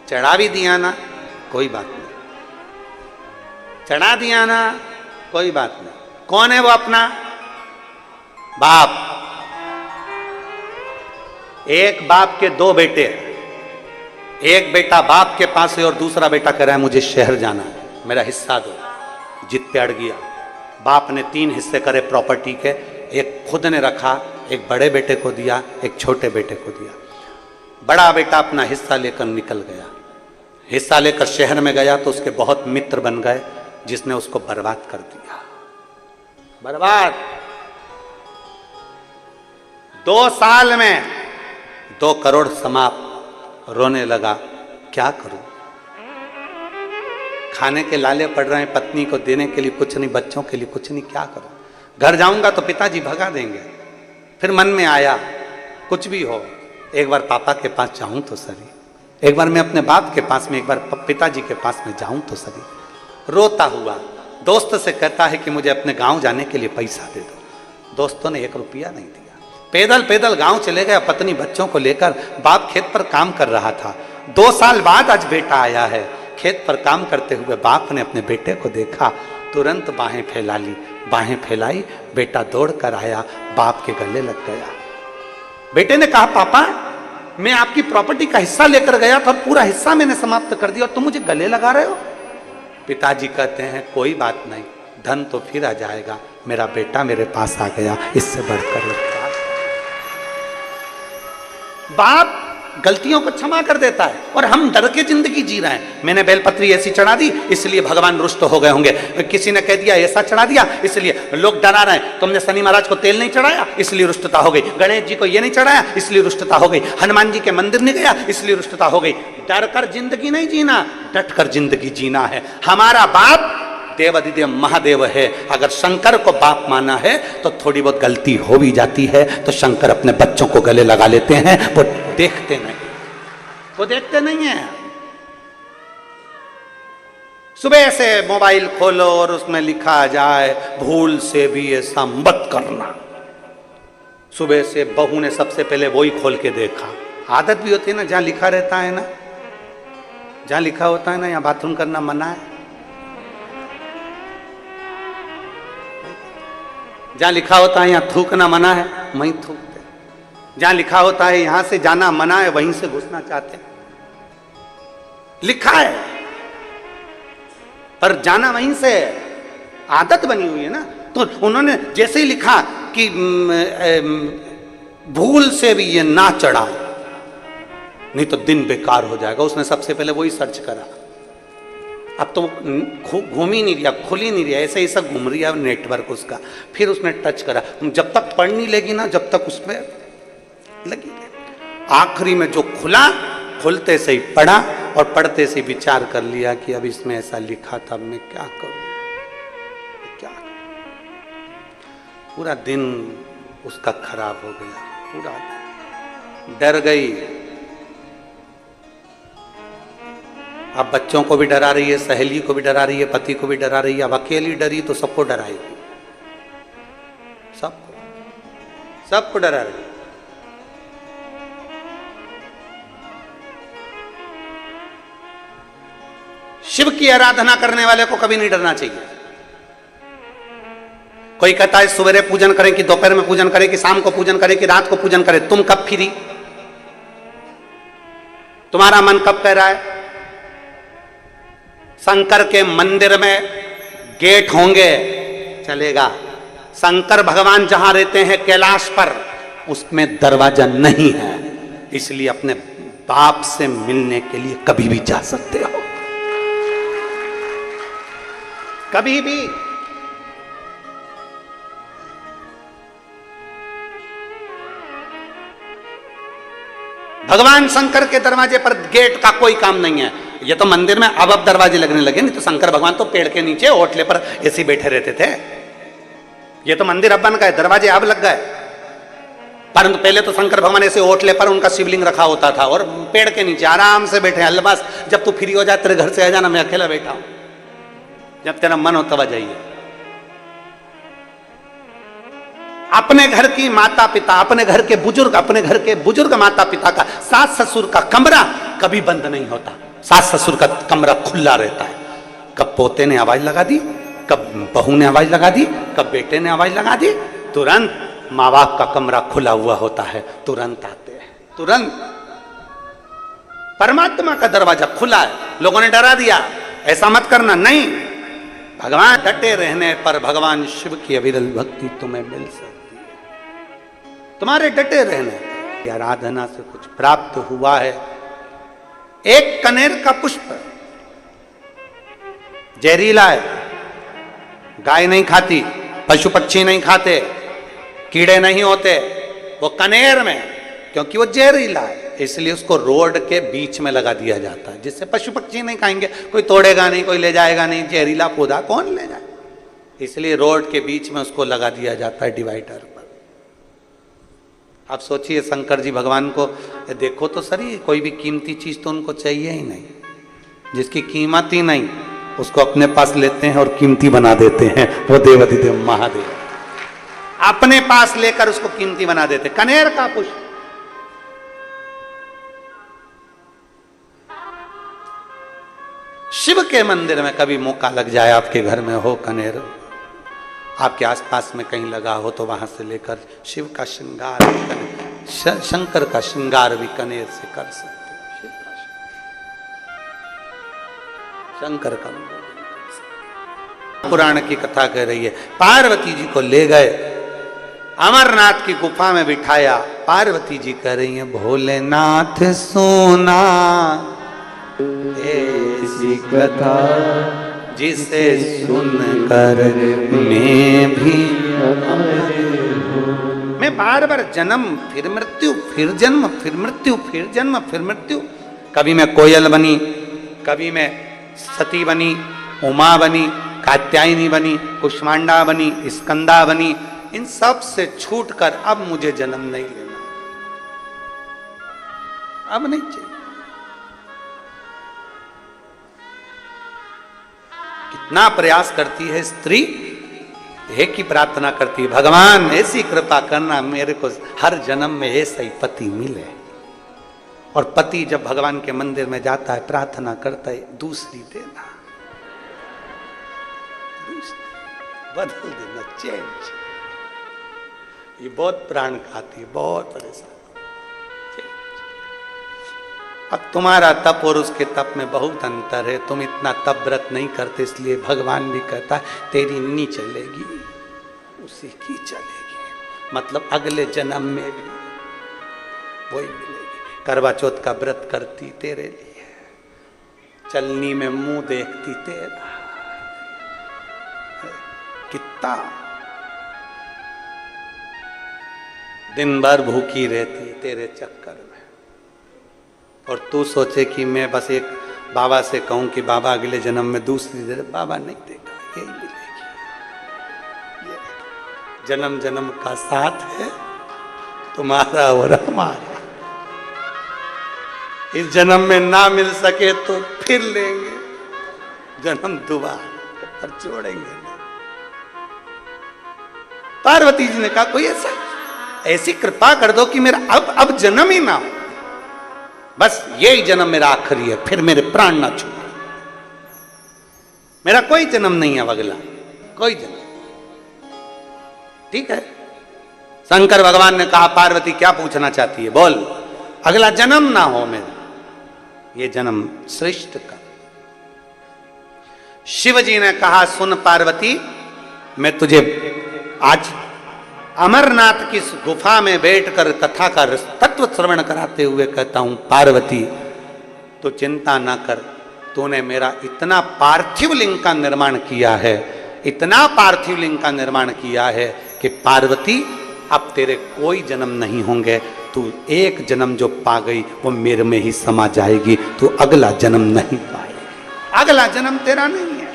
चढ़ा भी दिया ना, कोई बात नहीं, चढ़ा दिया ना, कोई बात नहीं। कौन है वो अपना? बाप। एक बाप के दो बेटे, एक बेटा बाप के पास है और दूसरा बेटा कह रहा है मुझे शहर जाना है, मेरा हिस्सा दो। जिद पे अड़ गया। बाप ने 3 हिस्से करे प्रॉपर्टी के, एक खुद ने रखा, एक बड़े बेटे को दिया, एक छोटे बेटे को दिया। बड़ा बेटा अपना हिस्सा लेकर निकल गया, हिस्सा लेकर शहर में गया तो उसके बहुत मित्र बन गए, जिसने उसको बर्बाद कर दिया, बर्बाद। 2 साल में 2 करोड़ समाप्त। रोने लगा, क्या करूं, खाने के लाले पड़ रहे हैं, पत्नी को देने के लिए कुछ नहीं, बच्चों के लिए कुछ नहीं, क्या करूं। घर जाऊंगा तो पिताजी भगा देंगे। फिर मन में आया कुछ भी हो, एक बार पापा के पास जाऊं तो सही, एक बार मैं अपने बाप के पास में, एक बार पिताजी के पास में जाऊं तो सही। रोता हुआ दोस्त से कहता है कि मुझे अपने गांव जाने के लिए पैसा दे दो। दोस्तों ने 1 रुपया नहीं दिया, पैदल पैदल गांव चले गया पत्नी बच्चों को लेकर। बाप खेत पर काम कर रहा था। 2 साल बाद आज बेटा आया है। खेत पर काम करते हुए बाप ने अपने बेटे को देखा, तुरंत बाहें फैला ली, बाहें फैलाई, बेटा दौड़ कर आया, बाप के गले लग गया। बेटे ने कहा, पापा मैं आपकी प्रॉपर्टी का हिस्सा लेकर गया था, पूरा हिस्सा मैंने समाप्त कर दिया और तुम मुझे गले लगा रहे हो। पिताजी कहते हैं, कोई बात नहीं, धन तो फिर आ जाएगा, मेरा बेटा मेरे पास आ गया, इससे बढ़कर एक बाप गलतियों को क्षमा कर देता है। और हम डर के जिंदगी जी रहे हैं। मैंने बेलपत्री ऐसी चढ़ा दी इसलिए भगवान रुष्ट हो गए होंगे, किसी ने कह दिया ऐसा चढ़ा दिया इसलिए लोग डरा रहे हैं, तुमने शनि महाराज को तेल नहीं चढ़ाया इसलिए रुष्टता हो गई, गणेश जी को ये नहीं चढ़ाया इसलिए रुष्टता हो गई, हनुमान जी के मंदिर नहीं गया इसलिए रुष्टता हो गई। डर कर जिंदगी नहीं जीना, डट कर जिंदगी जीना है। हमारा बाप देवादिदेव महादेव है। अगर शंकर को बाप माना है तो थोड़ी बहुत गलती हो भी जाती है तो शंकर अपने बच्चों को गले लगा लेते हैं, वो देखते नहीं, वो देखते नहीं है। सुबह से मोबाइल खोलो और उसमें लिखा जाए भूल से भी ऐसा मत करना। सुबह से बहू ने सबसे पहले वही खोल के देखा। आदत भी होती है ना, जहां लिखा रहता है ना, जहां लिखा होता है ना यहाँ बाथरूम करना मना है, जहां लिखा होता है यहाँ थूकना मना है, वहीं थूकते। जहां लिखा होता है यहां से जाना मना है, वहीं से घुसना चाहते हैं। लिखा है पर जाना वहीं से है, आदत बनी हुई है ना। तो उन्होंने जैसे ही लिखा कि भूल से भी ये ना चढ़ा, नहीं तो दिन बेकार हो जाएगा, उसने सबसे पहले वही सर्च करा। अब तो घूम ही नहीं रहा, खुल ही नहीं रहा, ऐसे ही सब घूम रही है नेटवर्क उसका। फिर उसने टच करा, जब तक पढ़ नहीं लेगी ना, जब तक उसमें लगी। आखिरी में जो खुला, खुलते से ही पढ़ा और पढ़ते से विचार कर लिया कि अब इसमें ऐसा लिखा था, अब मैं क्या करूं, क्या। पूरा दिन उसका खराब हो गया, पूरा डर गई। अब बच्चों को भी डरा रही है, सहेली को भी डरा रही है, पति को भी डरा रही है। अब अकेली डरी तो सबको डराएगी, सबको डरा रही है। शिव की आराधना करने वाले को कभी नहीं डरना चाहिए। कोई कहता है सवेरे पूजन करें कि दोपहर में पूजन करें कि शाम को पूजन करें कि रात को पूजन करें, तुम कब फ्री, तुम्हारा मन कब कह रहा है। शंकर के मंदिर में गेट होंगे, चलेगा। शंकर भगवान जहां रहते हैं कैलाश पर, उसमें दरवाजा नहीं है, इसलिए अपने बाप से मिलने के लिए कभी भी जा सकते हो, कभी भी। भगवान शंकर के दरवाजे पर गेट का कोई काम नहीं है। ये तो मंदिर में अब दरवाजे लगने लगे, नहीं तो शंकर भगवान तो पेड़ के नीचे ओटले पर ऐसे बैठे रहते थे। ये तो मंदिर अब बन गए, दरवाजे अब लग गए, परंतु पहले तो शंकर भगवान ऐसे ओटले पर उनका शिवलिंग रखा होता था और पेड़ के नीचे आराम से बैठे। अल्लाह जब तू फ्री हो जाए तेरे घर से आ जाना, मैं अकेला बैठा हूं, जब तेरा मन हो तब आ जाइए। अपने घर की माता पिता, अपने घर के बुजुर्ग माता पिता का, सास ससुर का कमरा कभी बंद नहीं होता। सास ससुर का कमरा खुला रहता है। कब पोते ने आवाज लगा दी, कब बहू ने आवाज लगा दी, कब बेटे ने आवाज लगा दी, तुरंत माँ बाप का कमरा खुला हुआ होता है, तुरंत आते हैं, तुरंत। परमात्मा का दरवाजा खुला है। लोगों ने डरा दिया ऐसा मत करना, नहीं। भगवान डटे रहने पर भगवान शिव की अविरल भक्ति तुम्हें मिल सकती है। तुम्हारे डटे रहने की आराधना से कुछ प्राप्त हुआ है। एक कनेर का पुष्प जहरीला है, गाय नहीं खाती, पशु पक्षी नहीं खाते, कीड़े नहीं होते, वो कनेर में, क्योंकि वो जहरीला है इसलिए उसको रोड के बीच में लगा दिया जाता है, जिससे पशु पक्षी नहीं खाएंगे, कोई तोड़ेगा नहीं, कोई ले जाएगा नहीं। जहरीला पौधा कौन ले जाए, इसलिए रोड के बीच में उसको लगा दिया जाता है, डिवाइडर पर। आप सोचिए शंकर जी भगवान को देखो तो सही, कोई भी कीमती चीज तो उनको चाहिए ही नहीं। जिसकी कीमत ही नहीं उसको अपने पास लेते हैं और कीमती बना देते हैं। वो देवाधिदेव महादेव अपने पास लेकर उसको कीमती बना देते। कनेर का पुष्प, शिव के मंदिर में कभी मौका लग जाए, आपके घर में हो कनेर, आपके आसपास में कहीं लगा हो, तो वहां से लेकर शिव का श्रृंगार, शंकर का श्रृंगार भी कनेर से कर सकते हो। शिव का शंकर का पुराण की कथा कह रही है। पार्वती जी को ले गए, अमरनाथ की गुफा में बिठाया। पार्वती जी कह रही हैं, भोलेनाथ सोना ऐसी कथा जिसे सुनकर मैं भी, मैं बार बार जन्म फिर मृत्यु, फिर जन्म फिर मृत्यु, फिर जन्म फिर मृत्यु। कभी मैं कोयल बनी, कभी मैं सती बनी, उमा बनी, कात्यायनी बनी, कुष्मांडा बनी, स्कंदा बनी। इन सब से छूटकर अब मुझे जन्म नहीं लेना, अब नहीं चाहिए। कितना प्रयास करती है स्त्री, एक ही प्रार्थना करती है, भगवान ऐसी कृपा करना मेरे को हर जन्म में ऐसा ही पति मिले। और पति जब भगवान के मंदिर में जाता है, प्रार्थना करता है, दूसरी देना, दूसरी बदल देना, चेंज। ये बहुत प्राण खाती है, बहुत परेशान। अब तुम्हारा तप और उसके तप में बहुत अंतर है। तुम इतना तप व्रत नहीं करते, इसलिए भगवान भी कहता है तेरी नहीं चलेगी, उसी की चलेगी। मतलब अगले जन्म में भी वही मिलेगी। करवा चौथ का व्रत करती तेरे लिए, चलनी में मुंह देखती तेरा, कितना दिन भर भूखी रहती तेरे चक्कर में। और तू सोचे कि मैं बस एक बाबा से कहूं कि बाबा अगले जन्म में दूसरी दे, बाबा नहीं देगा, यही मिलेगी। ये जन्म जन्म का साथ है तुम्हारा और हमारा। इस जन्म में ना मिल सके तो फिर लेंगे जन्म दोबारा, पर छोड़ेंगे नहीं। पार्वती जी ने कहा कोई ऐसी कृपा कर दो कि मेरा अब जन्म ही ना हो, बस यही जन्म मेरा आखिरी है, फिर मेरे प्राण ना छूटे। मेरा कोई जन्म नहीं है अगला, कोई जन्म। ठीक है। शंकर भगवान ने कहा पार्वती क्या पूछना चाहती है, बोल। अगला जन्म ना हो मेरा, ये जन्म श्रेष्ठ का। शिव जी ने कहा सुन पार्वती, मैं तुझे आज अमरनाथ की गुफा में बैठकर कथा का तत्व श्रवण कराते हुए कहता हूं पार्वती तो चिंता ना कर, तूने मेरा इतना पार्थिव लिंग का निर्माण किया है, इतना पार्थिव लिंग का निर्माण किया है कि पार्वती अब तेरे कोई जन्म नहीं होंगे। तू एक जन्म जो पा गई वो मेरे में ही समा जाएगी, तू अगला जन्म नहीं पाएगी, अगला जन्म तेरा नहीं है।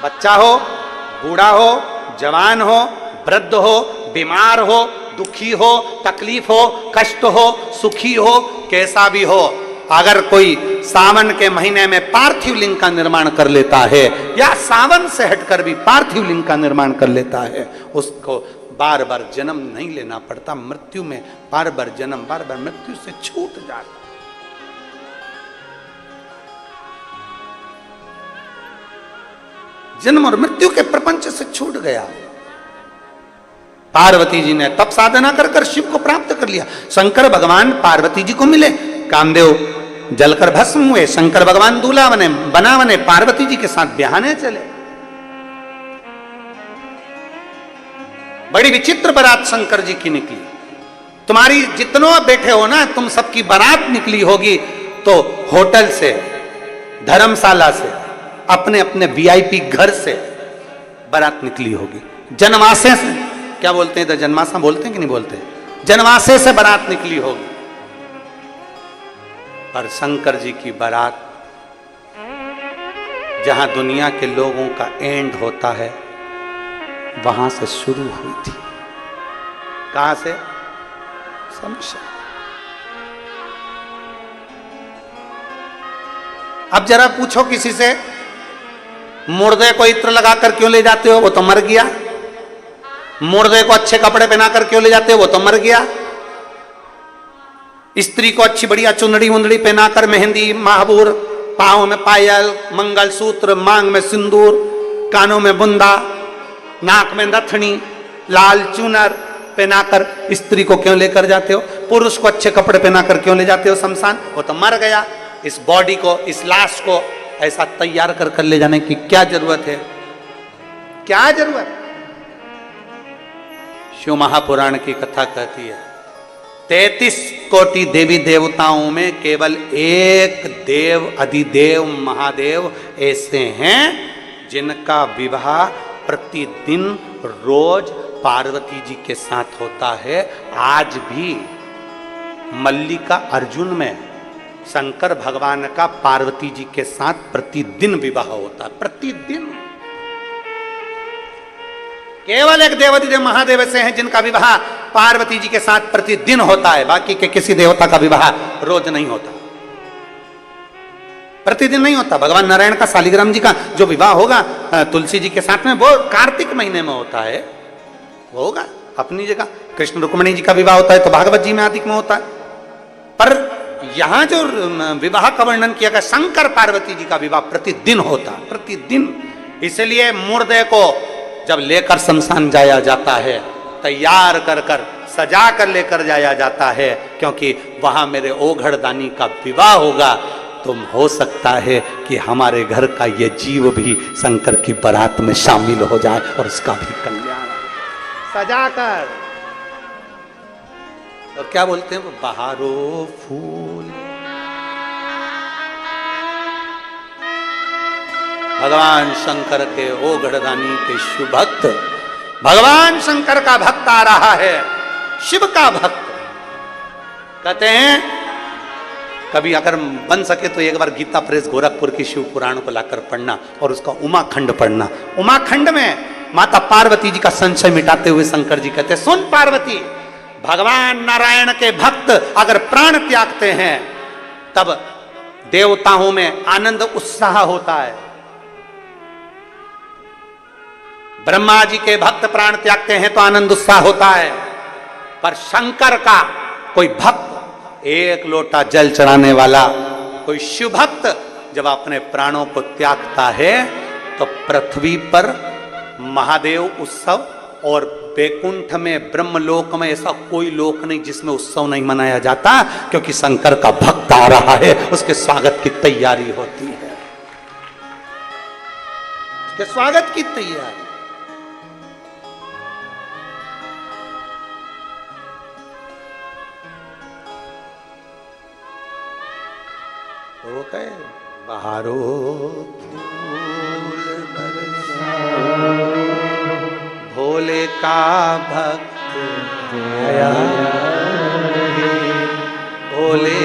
बच्चा हो, बूढ़ा हो, जवान हो, वृद्ध हो, बीमार हो, दुखी हो, तकलीफ हो, कष्ट हो, सुखी हो, कैसा भी हो, अगर कोई सावन के महीने में पार्थिव लिंग का निर्माण कर लेता है या सावन से हटकर भी पार्थिव लिंग का निर्माण कर लेता है, उसको बार बार जन्म नहीं लेना पड़ता। मृत्यु में बार बार जन्म, बार बार मृत्यु से छूट जाता। जन्म और मृत्यु के प्रपंच से छूट गया। पार्वती जी ने तप साधना कर कर शिव को प्राप्त कर लिया। शंकर भगवान पार्वती जी को मिले, कामदेव जलकर भस्म हुए, शंकर भगवान दूल्हा बने, पार्वती जी के साथ ब्याहने चले। बड़ी विचित्र बारात शंकर जी की निकली। तुम्हारी जितनों बैठे हो ना, तुम सबकी बारात निकली होगी तो होटल से, धर्मशाला से, अपने अपने वीआईपी घर से बारात निकली होगी। जनवासे से, क्या बोलते हैं इधर, जनमासा बोलते हैं कि नहीं बोलते, जनवासे से बारात निकली होगी। पर शंकर जी की बारात जहां दुनिया के लोगों का एंड होता है वहां से शुरू हुई थी। कहां से? शमशान। अब जरा पूछो किसी से, मुर्दे को इत्र लगाकर क्यों ले जाते हो, वो तो मर गया। मुर्दे को अच्छे कपड़े पहनाकर क्यों ले जाते हो, वो तो मर गया। स्त्री को अच्छी बढ़िया चुंदड़ी मुंदड़ी पहनाकर, मेहंदी, महाबूर, पांव में पायल, मंगलसूत्र, मांग में सिंदूर, कानों में बुंदा, नाक में नथनी, लाल चूनर पहनाकर स्त्री को क्यों लेकर जाते हो। पुरुष को अच्छे कपड़े पहनाकर क्यों ले जाते हो शमशान, वो तो मर गया। इस बॉडी को, इस लाश को ऐसा तैयार कर कर ले जाने की क्या जरूरत है, क्या जरूरत। शिव महापुराण की कथा कहती है 33 कोटि देवी देवताओं में केवल एक देव, अधिदेव महादेव ऐसे हैं जिनका विवाह प्रतिदिन रोज पार्वती जी के साथ होता है। आज भी मल्लिका अर्जुन में शंकर भगवान का पार्वती जी के साथ प्रतिदिन विवाह होता है, प्रतिदिन। केवल एक देवाधिदेव महादेव ऐसे हैं जिनका विवाह पार्वती जी के साथ प्रतिदिन होता है। बाकी के किसी देवता का विवाह रोज नहीं होता, प्रतिदिन नहीं होता। भगवान नारायण का, शालिग्राम जी का जो विवाह होगा तुलसी जी के साथ में, वो कार्तिक महीने में होता है, वो होगा अपनी जगह। कृष्ण रुक्मिणी जी का विवाह होता है तो भागवत जी में आदिक में होता है। पर यहां जो विवाह का वर्णन किया गया, शंकर पार्वती जी का विवाह प्रतिदिन होता, प्रतिदिन। इसलिए मुर्दे को जब लेकर शमशान जाया जाता है, तैयार कर कर सजा कर लेकर जाया जाता है, क्योंकि वहां मेरे ओघड़दानी का विवाह होगा। तो हो सकता है कि हमारे घर का ये जीव भी शंकर की बारात में शामिल हो जाए और उसका भी कल्याण सजा कर। और क्या बोलते हैं वो, बहारो फूल। भगवान शंकर के ओघड़दानी के शिव भक्त, भगवान शंकर का भक्त आ रहा है, शिव का भक्त। कहते हैं कभी अगर बन सके तो एक बार गीता प्रेस गोरखपुर की शिव पुराण को लाकर पढ़ना और उसका उमाखंड पढ़ना। उमाखंड में माता पार्वती जी का संशय मिटाते हुए शंकर जी कहते, सुन पार्वती, भगवान नारायण के भक्त अगर प्राण त्यागते हैं तब देवताओं में आनंद उत्साह होता है। ब्रह्मा जी के भक्त प्राण त्यागते हैं तो आनंद उत्साह होता है, पर शंकर का कोई भक्त, एक लोटा जल चढ़ाने वाला कोई शिव भक्त जब अपने प्राणों को त्यागता है तो पृथ्वी पर महादेव उत्सव और वैकुंठ में ब्रह्मलोक में ऐसा कोई लोक नहीं जिसमें उत्सव नहीं मनाया जाता, क्योंकि शंकर का भक्त आ रहा है, उसके स्वागत की तैयारी होती है, उसके स्वागत की तैयारी। वो कहे बहारो फूल बरसाओ, भोले का भक्त आया रे, भोले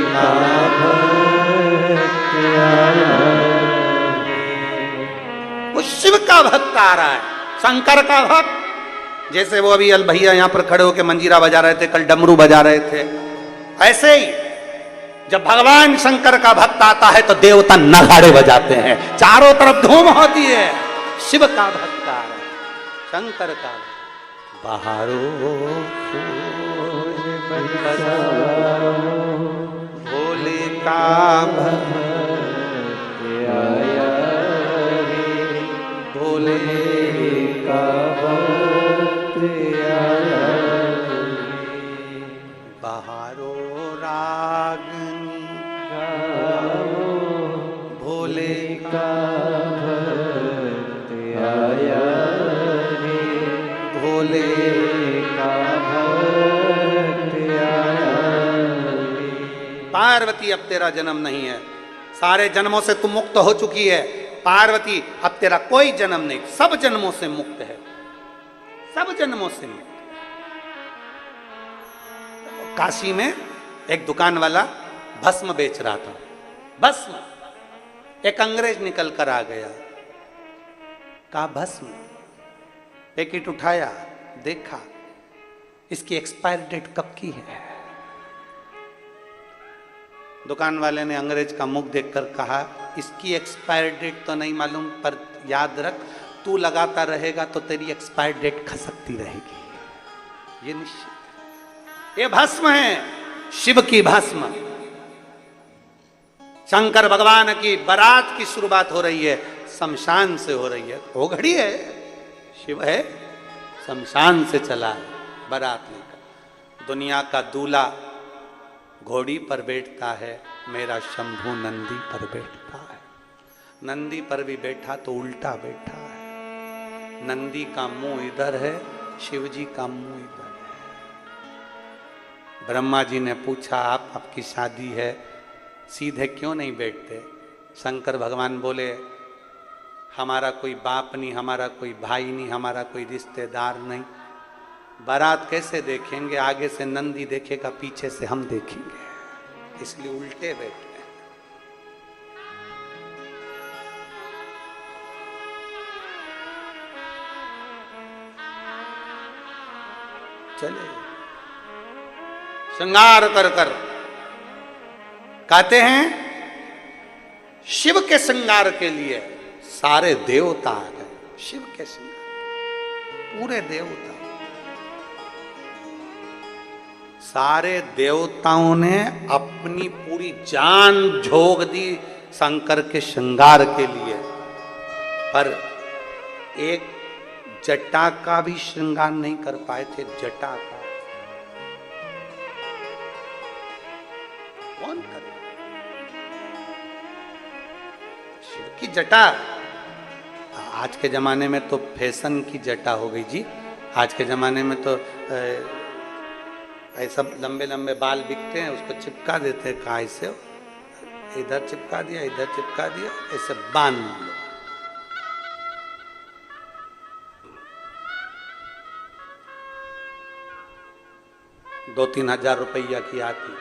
का भक्त आया रे। वो शिव का भक्त आ रहा है, शंकर का भक्त। जैसे वो अभी भैया यहां पर खड़े होकर मंजीरा बजा रहे थे, कल डमरू बजा रहे थे, ऐसे ही जब भगवान शंकर का भक्त आता है तो देवता नगाड़े बजाते हैं, चारों तरफ धूम होती है। शिव का भक्त आ रहा है, शंकर का। बहारो फूल बरसाओ, भोले का भक्त आया रे, भोले का भक्त आया रे। बहारो रागनी भोले का भक्त आया रे, भोले का भक्त आया रे। पार्वती अब तेरा जन्म नहीं है, सारे जन्मों से तू मुक्त हो चुकी है। पार्वती अब तेरा कोई जन्म नहीं, सब जन्मों से मुक्त है, सब जन्मों से मुक्त। काशी में एक दुकान वाला भस्म बेच रहा था, भस्म। एक अंग्रेज निकल कर आ गया, कहा भस्म। पैकेट उठाया, देखा, इसकी एक्सपायर डेट कब की है। दुकान वाले ने अंग्रेज का मुख देखकर कहा, इसकी एक्सपायर डेट तो नहीं मालूम, पर याद रख, तू लगाता रहेगा तो तेरी एक्सपायर डेट खसकती रहेगी, ये निश्चित। ये भस्म है, शिव की भस्म। शंकर भगवान की बारात की शुरुआत हो रही है, शमशान से हो रही है। वो घड़ी है, शिव है, शमशान से चला है बारात लेकर। दुनिया का दूल्हा घोड़ी पर बैठता है, मेरा शंभू नंदी पर बैठता है। नंदी पर भी बैठा तो उल्टा बैठा है, नंदी का मुंह इधर है, शिव जी का मुंह इधर है। ब्रह्मा जी ने पूछा, आपकी शादी है, सीधे क्यों नहीं बैठते। शंकर भगवान बोले, हमारा कोई बाप नहीं, हमारा कोई भाई नहीं, हमारा कोई रिश्तेदार नहीं, बारात कैसे देखेंगे, आगे से नंदी देखेगा, पीछे से हम देखेंगे, इसलिए उल्टे बैठे। चले श्रृंगार कर कर कहते हैं, शिव के श्रृंगार के लिए सारे देवता आ गए। शिव के श्रृंगार, पूरे देवता, सारे देवताओं ने अपनी पूरी जान झोंक दी शंकर के श्रृंगार के लिए। पर एक जटा का भी श्रृंगार नहीं कर पाए थे। जटा का कौन करे? शिव की जटा। आज के जमाने में तो फैशन की जटा हो गई जी। आज के जमाने में तो ऐसा लंबे लंबे बाल बिकते हैं, उसको चिपका देते हैं। कहाँ से इधर चिपका दिया, इधर चिपका दिया, ऐसे बांध लो। 2-3 हजार रुपया की आती।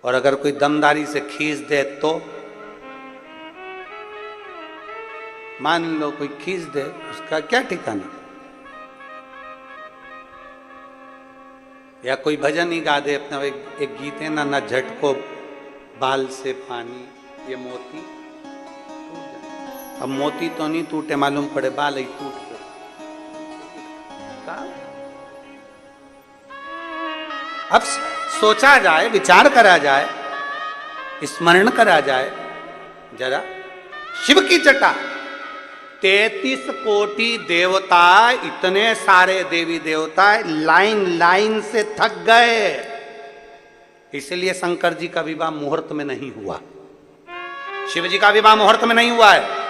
और अगर कोई दमदारी से खींच दे तो मान लो कोई खींच दे, उसका क्या ठिकाना। या कोई भजन ही गा दे अपना, एक गीत है ना, झटको बाल से पानी, ये मोती टूट जाए। अब मोती तो नहीं टूटे, मालूम पड़े बाल ही टूट गए। अब सोचा जाए, विचार करा जाए, स्मरण करा जाए जरा। शिव की जटा, 33 कोटि देवता, इतने सारे देवी देवता लाइन लाइन से थक गए। इसलिए शंकर जी का विवाह मुहूर्त में नहीं हुआ, शिव जी का विवाह मुहूर्त में नहीं हुआ है।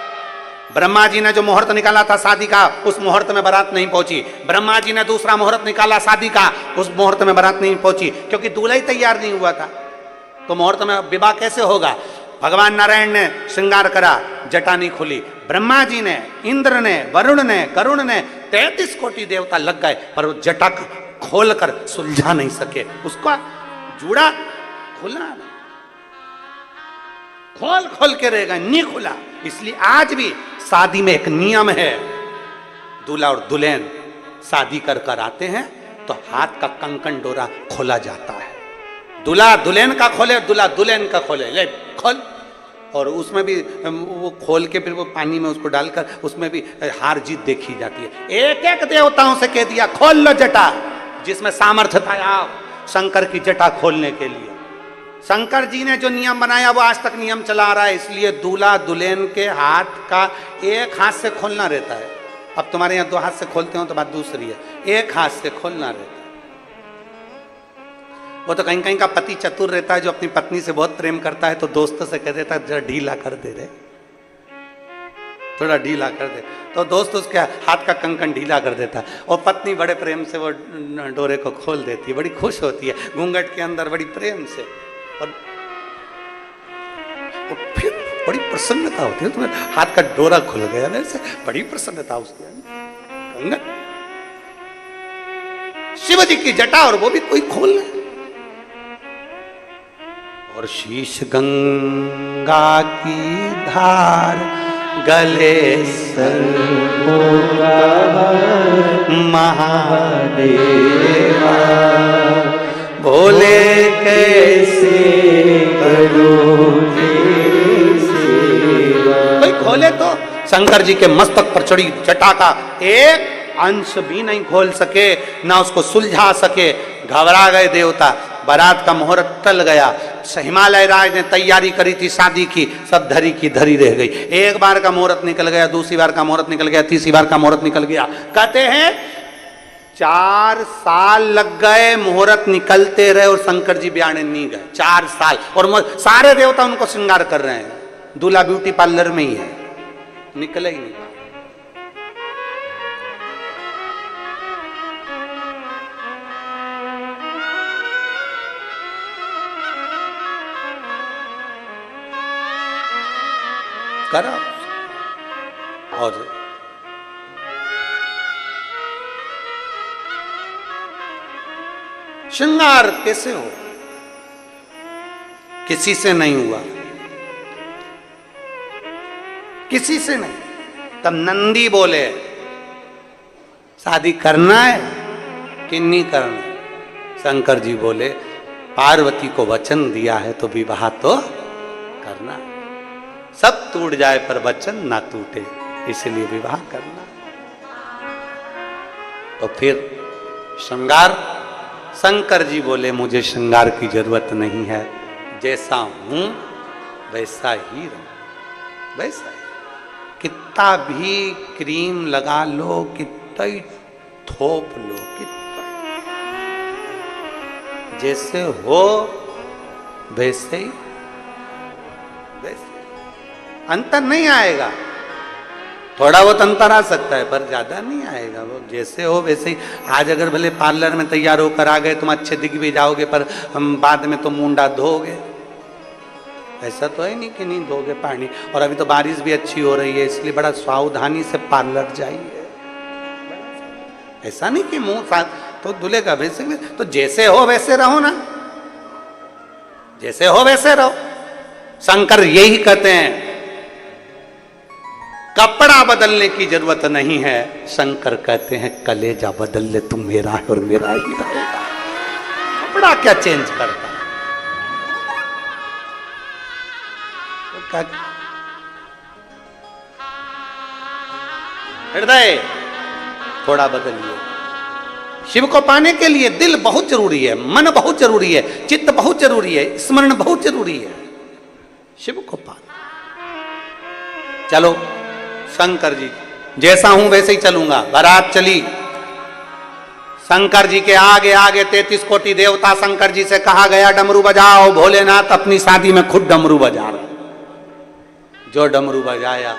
ब्रह्मा जी ने जो मुहूर्त निकाला था शादी का, उस मुहूर्त में बारात नहीं पहुंची। ब्रह्मा जी ने दूसरा मुहूर्त निकाला शादी का, उस मुहूर्त में बारात नहीं पहुंची, क्योंकि दूल्हा ही तैयार नहीं हुआ था। तो मुहूर्त में विवाह कैसे होगा? भगवान नारायण ने श्रृंगार करा, जटा नहीं खुली। ब्रह्मा जी ने, इंद्र ने, वरुण ने, गरुण ने, 33 कोटि देवता लग गए, पर वो जटा खोल कर सुलझा नहीं सके। उसका जूड़ा खुला, खोल खोल के रहेगा, नहीं खुला। इसलिए आज भी शादी में एक नियम है, दूल्हा और दुल्हन शादी कर कर आते हैं तो हाथ का कंकन डोरा खोला जाता है। दूल्हा दुल्हन का खोले, दूल्हा दुल्हन का खोले, ले खोल। और उसमें भी वो खोल के फिर वो पानी में उसको डालकर उसमें भी हार जीत देखी जाती है। एक एक देवताओं से कह दिया खोल लो जटा, जिसमें सामर्थ्य था शंकर की जटा खोलने के लिए। शंकर जी ने जो नियम बनाया वो आज तक नियम चला आ रहा है। इसलिए दूल्हा दुल्हन के हाथ का एक हाथ से खोलना रहता है। अब तुम्हारे यहाँ 2 हाथ से खोलते हो तो बात दूसरी है, एक हाथ से खोलना रहता है। वो तो कहीं कहीं का पति चतुर रहता है, जो अपनी पत्नी से बहुत प्रेम करता है तो दोस्तों से कह देता है जरा ढीला कर दे रे, थोड़ा ढीला कर दे, तो दोस्त उसके हाथ का कंकन ढीला कर देता है। और पत्नी बड़े प्रेम से वो डोरे को खोल देती है, बड़ी खुश होती है घूंघट के अंदर, बड़ी प्रेम से। और फिर बड़ी प्रसन्नता होती है, तुम्हें हाथ का डोरा खुल गया ना, ऐसे बड़ी प्रसन्नता उसके अंदर। शिव जी की जटा, और वो भी कोई खोल ले। और शीश गंगा की धार गले सर्वोगा महादेवा, भोले कैसे कोई खोले तो शंकर जी के मस्तक पर चढ़ी जटा का एक अंश भी नहीं खोल सके, ना उसको सुलझा सके। घबरा गए देवता, बारात का मुहूर्त टल गया। हिमालय राज ने तैयारी करी थी शादी की, सब धरी की धरी रह गई। एक बार का मुहूर्त निकल गया, दूसरी बार का मुहूर्त निकल गया, तीसरी बार का मुहूर्त निकल गया। कहते हैं 4 साल लग गए, मुहूर्त निकलते रहे और शंकर जी ब्याने नहीं गए। 4 साल, और सारे देवता उनको श्रृंगार कर रहे हैं। दूल्हा ब्यूटी पार्लर में ही है, निकले ही नहीं। करा और श्रृंगार कैसे हो? किसी से नहीं हुआ, किसी से नहीं। तब नंदी बोले शादी करना है कि नहीं करना? शंकर जी बोले पार्वती को वचन दिया है तो विवाह तो करना है। सब टूट जाए पर वचन ना टूटे, इसलिए विवाह करना। तो फिर श्रृंगार, शंकर जी बोले मुझे श्रृंगार की जरूरत नहीं है, जैसा हूं वैसा ही रहूं। वैसा कितना भी क्रीम लगा लो, कितना ही थोप लो, कितना जैसे हो वैसे ही, वैसे अंतर नहीं आएगा। थोड़ा बहुत अंतर आ सकता है पर ज्यादा नहीं आएगा। वो जैसे हो वैसे ही। आज अगर भले पार्लर में तैयार होकर आ गए, तुम अच्छे दिख भी जाओगे, पर हम बाद में तो मुंडा धोगे। ऐसा तो है नहीं कि नहीं धोगे पानी। और अभी तो बारिश भी अच्छी हो रही है, इसलिए बड़ा सावधानी से पार्लर जाइए। ऐसा नहीं कि मुंह साथ तो धुलेगा, वैसे भी तो जैसे हो वैसे रहो ना, जैसे हो वैसे रहो। शंकर यही कहते हैं, कपड़ा बदलने की जरूरत नहीं है। शंकर कहते हैं कलेजा बदल ले, तुम मेरा है और मेरा ही रहेगा। कपड़ा क्या चेंज करता है? हृदय थोड़ा बदलिए। शिव को पाने के लिए दिल बहुत जरूरी है, मन बहुत जरूरी है, चित्त बहुत जरूरी है, स्मरण बहुत जरूरी है। शिव को पाना। चलो शंकर जी, जैसा हूं वैसे ही चलूंगा। बारात चली, शंकर जी के आगे आगे 33 कोटि देवता। शंकर जी से कहा गया डमरू बजाओ। भोलेनाथ अपनी शादी में खुद डमरू बजा रहे। जो डमरू बजाया,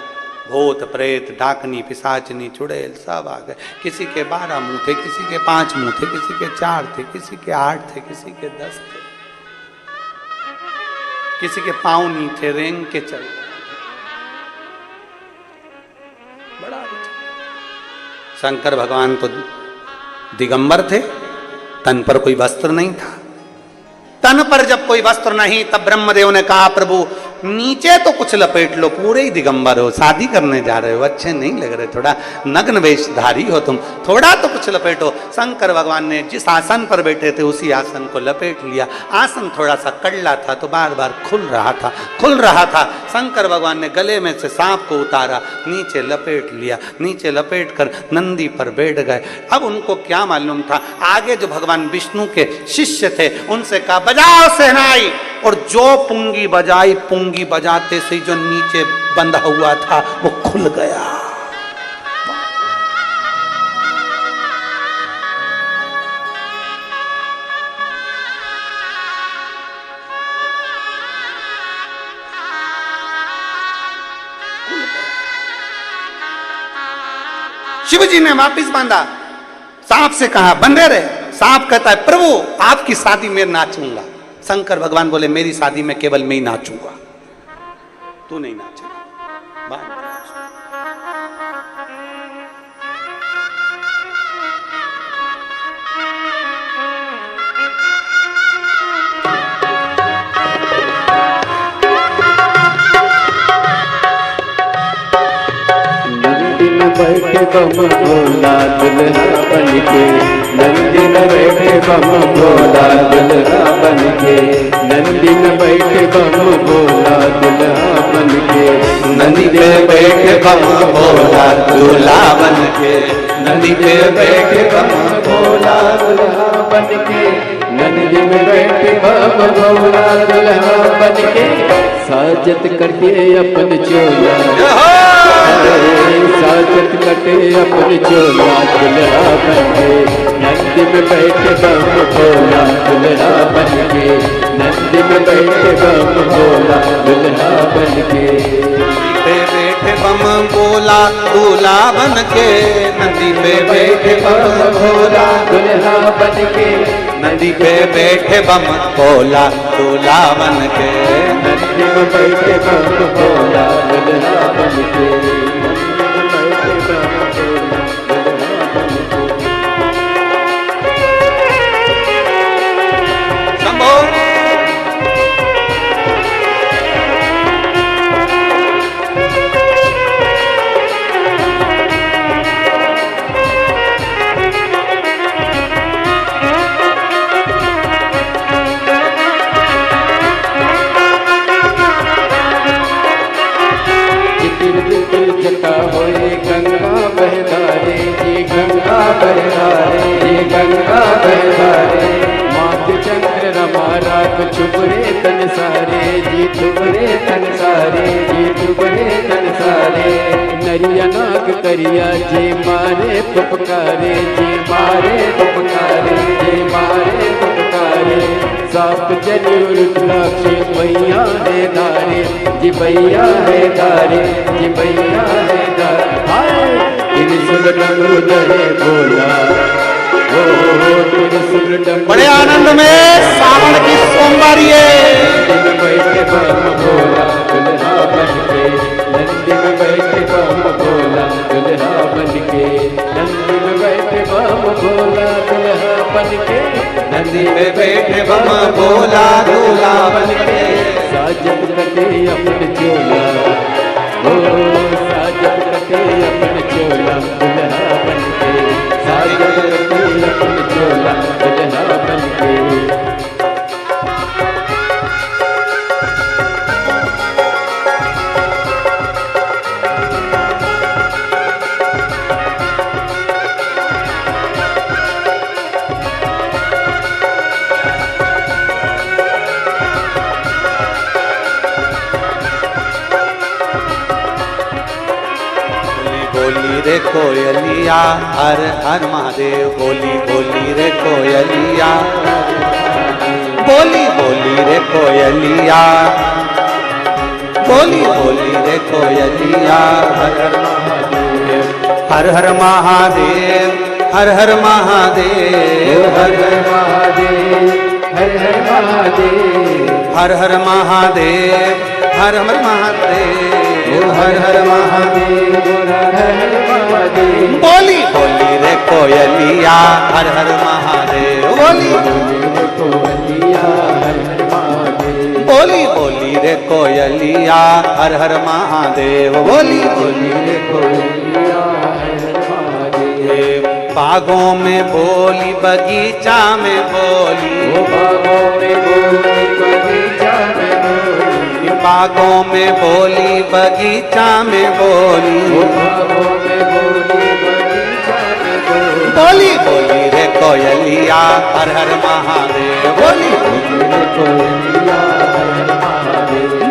भूत प्रेत डाकनी पिशाचनी चुड़ैल सब आ गए। किसी के 12 मुंह थे, किसी के 5 मुंह थे, किसी के 4 थे, किसी के 8 थे, किसी के 10 थे, किसी के पांव नहीं थे, रेंग के चल। बड़ा शंकर भगवान तो दिगंबर थे, तन पर कोई वस्त्र नहीं था। तन पर जब कोई वस्त्र नहीं, तब ब्रह्मदेव ने कहा प्रभु नीचे तो कुछ लपेट लो, पूरे ही दिगंबर हो, शादी करने जा रहे हो, अच्छे नहीं लग रहे, थोड़ा नग्न वेशधारी हो तुम, थोड़ा तो कुछ लपेटो। शंकर भगवान ने जिस आसन पर बैठे थे उसी आसन को लपेट लिया। आसन थोड़ा सा कड़ला था तो बार बार खुल रहा था। शंकर भगवान ने गले में से सांप को उतारा, नीचे लपेट लिया, नीचे लपेट कर नंदी पर बैठ गए। अब उनको क्या मालूम था, आगे जो भगवान विष्णु के शिष्य थे उनसे कहा बजाओ शहनाई। और जो पुंगी बजाई, पुंगी बजाते से जो नीचे बंधा हुआ था वो खुल गया। शिव जी ने वापिस बांधा, सांप से कहा बंधे रहे। सांप कहता है प्रभु आपकी शादी में नाचूंगा। शंकर भगवान बोले मेरी शादी में केवल मैं ही नाचूंगा, तू नहीं नाचेगा। नंदी में बैठे बम भोला दुल्हा बन के, नंदी में बैठे बम भोला दुल्हा बन के, नंदी में बैठे बम भोला दुल्हा बन के, नंदी पे बैठे बम भोला दूल्हा बन के, नंदी पे बैठे बम भोला दुल्हा बन के, नंदी में बैठे बम भोला दुल्हा बन के, साजत करके अपन चोला, साजत करके अपन चोला दुल्हा बन के, नंदी में बैठे बम भोला दुल्हा बन के, नंदी में बैठे बम भोला दुल्हा बन के, पे बैठे बम भोला दूल्हा बन के, नंदी पे बैठे बम भोला दुल्हा बन के, नंदी पे बैठे बम भोला दूल्हा बन के, नंदी में बैठे बम भोला दुल्हा बन के, जटा होए गंगा बहधारे, ये गंगा बहधारे, ये गंगा बहधारे, मात चंद्र हमारा को चुपरे तन सारे जी चुपरे तन सारे जी चुपरे तन सारे नरिया नाग करिया जी मारे पुपकारे जी मारे पुपकारे जी मारे पुपकारे साप जरूर रुद्राक्ष भैया है धारे जी भैया है धारे जी भैया है धारे हाय इन सुर डमरू दरे बोला बड़े आनंद में सावन की सोमवारी है। बैठे बम भोला दुल्हा बन के नंदी में बैठे बम भोला दुल्हा बन के नंदी में बैठे बम भोला दुल्हा बन के नंदी में बैठे बम भोला दूल्हा बन के साजब कटे अपन चोला ओ साजब कटे अपन चोला दुल्हा बन के साजब कटे अपन चोला दुल्हा बन के बोली रे कोयलिया हर हर महादेव बोली बोली रे कोयलिया बोली बोली रे कोयलिया बोली बोली रे कोयलिया हर हर महादेव हर हर महादेव हर हर महादेव हर हर महादेव हर हर महादेव हर हर महादेव हर हर महादेव बोली बोली रे कोयलिया हर हर महादेव बोली बोली बोली रे कोयलिया हर हर महादेव बोली बोली रे कोयलिया बागों में बोली बगीचा में बोली बागों में बोली बगीचा में बोली बागों में बोली बगीचा में बोली बागों में बोली बगीचा में बोली बोली बोली रे कोयलिया हर हर महादेव बोली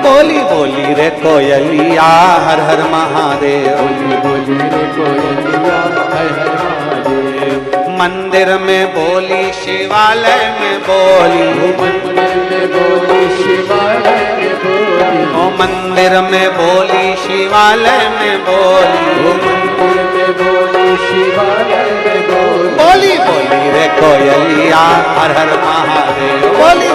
बोली बोली रे कोयलिया हर हर महादेव बोली रे कोयलिया हर हर महादेव मंदिर में बोली शिवालय में बोली मंदिर में बोली शिवालय में बोली ओ मंदिर में बोली शिवालय में बोली मंदिर में बोली शिवालय में बोली बोली बोली रे कोयलिया हर हर महादेव बोली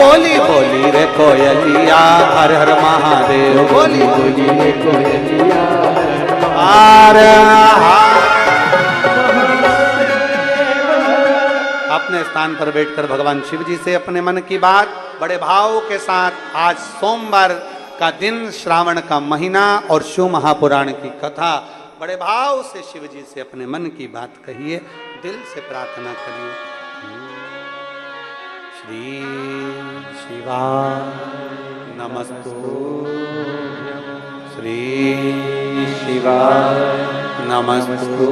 बोली बोली रे कोयलिया हर हर महादेव बोली बोली रे कोयलिया हर अपने स्थान पर बैठकर भगवान शिव जी से अपने मन की बात बड़े भाव के साथ आज सोमवार का दिन श्रावण का महीना और शिव महापुराण की कथा बड़े भाव से शिव जी से अपने मन की बात कहिए दिल से प्रार्थना करिए। श्री शिवा नमस्तु श्री शिवा नमस्तु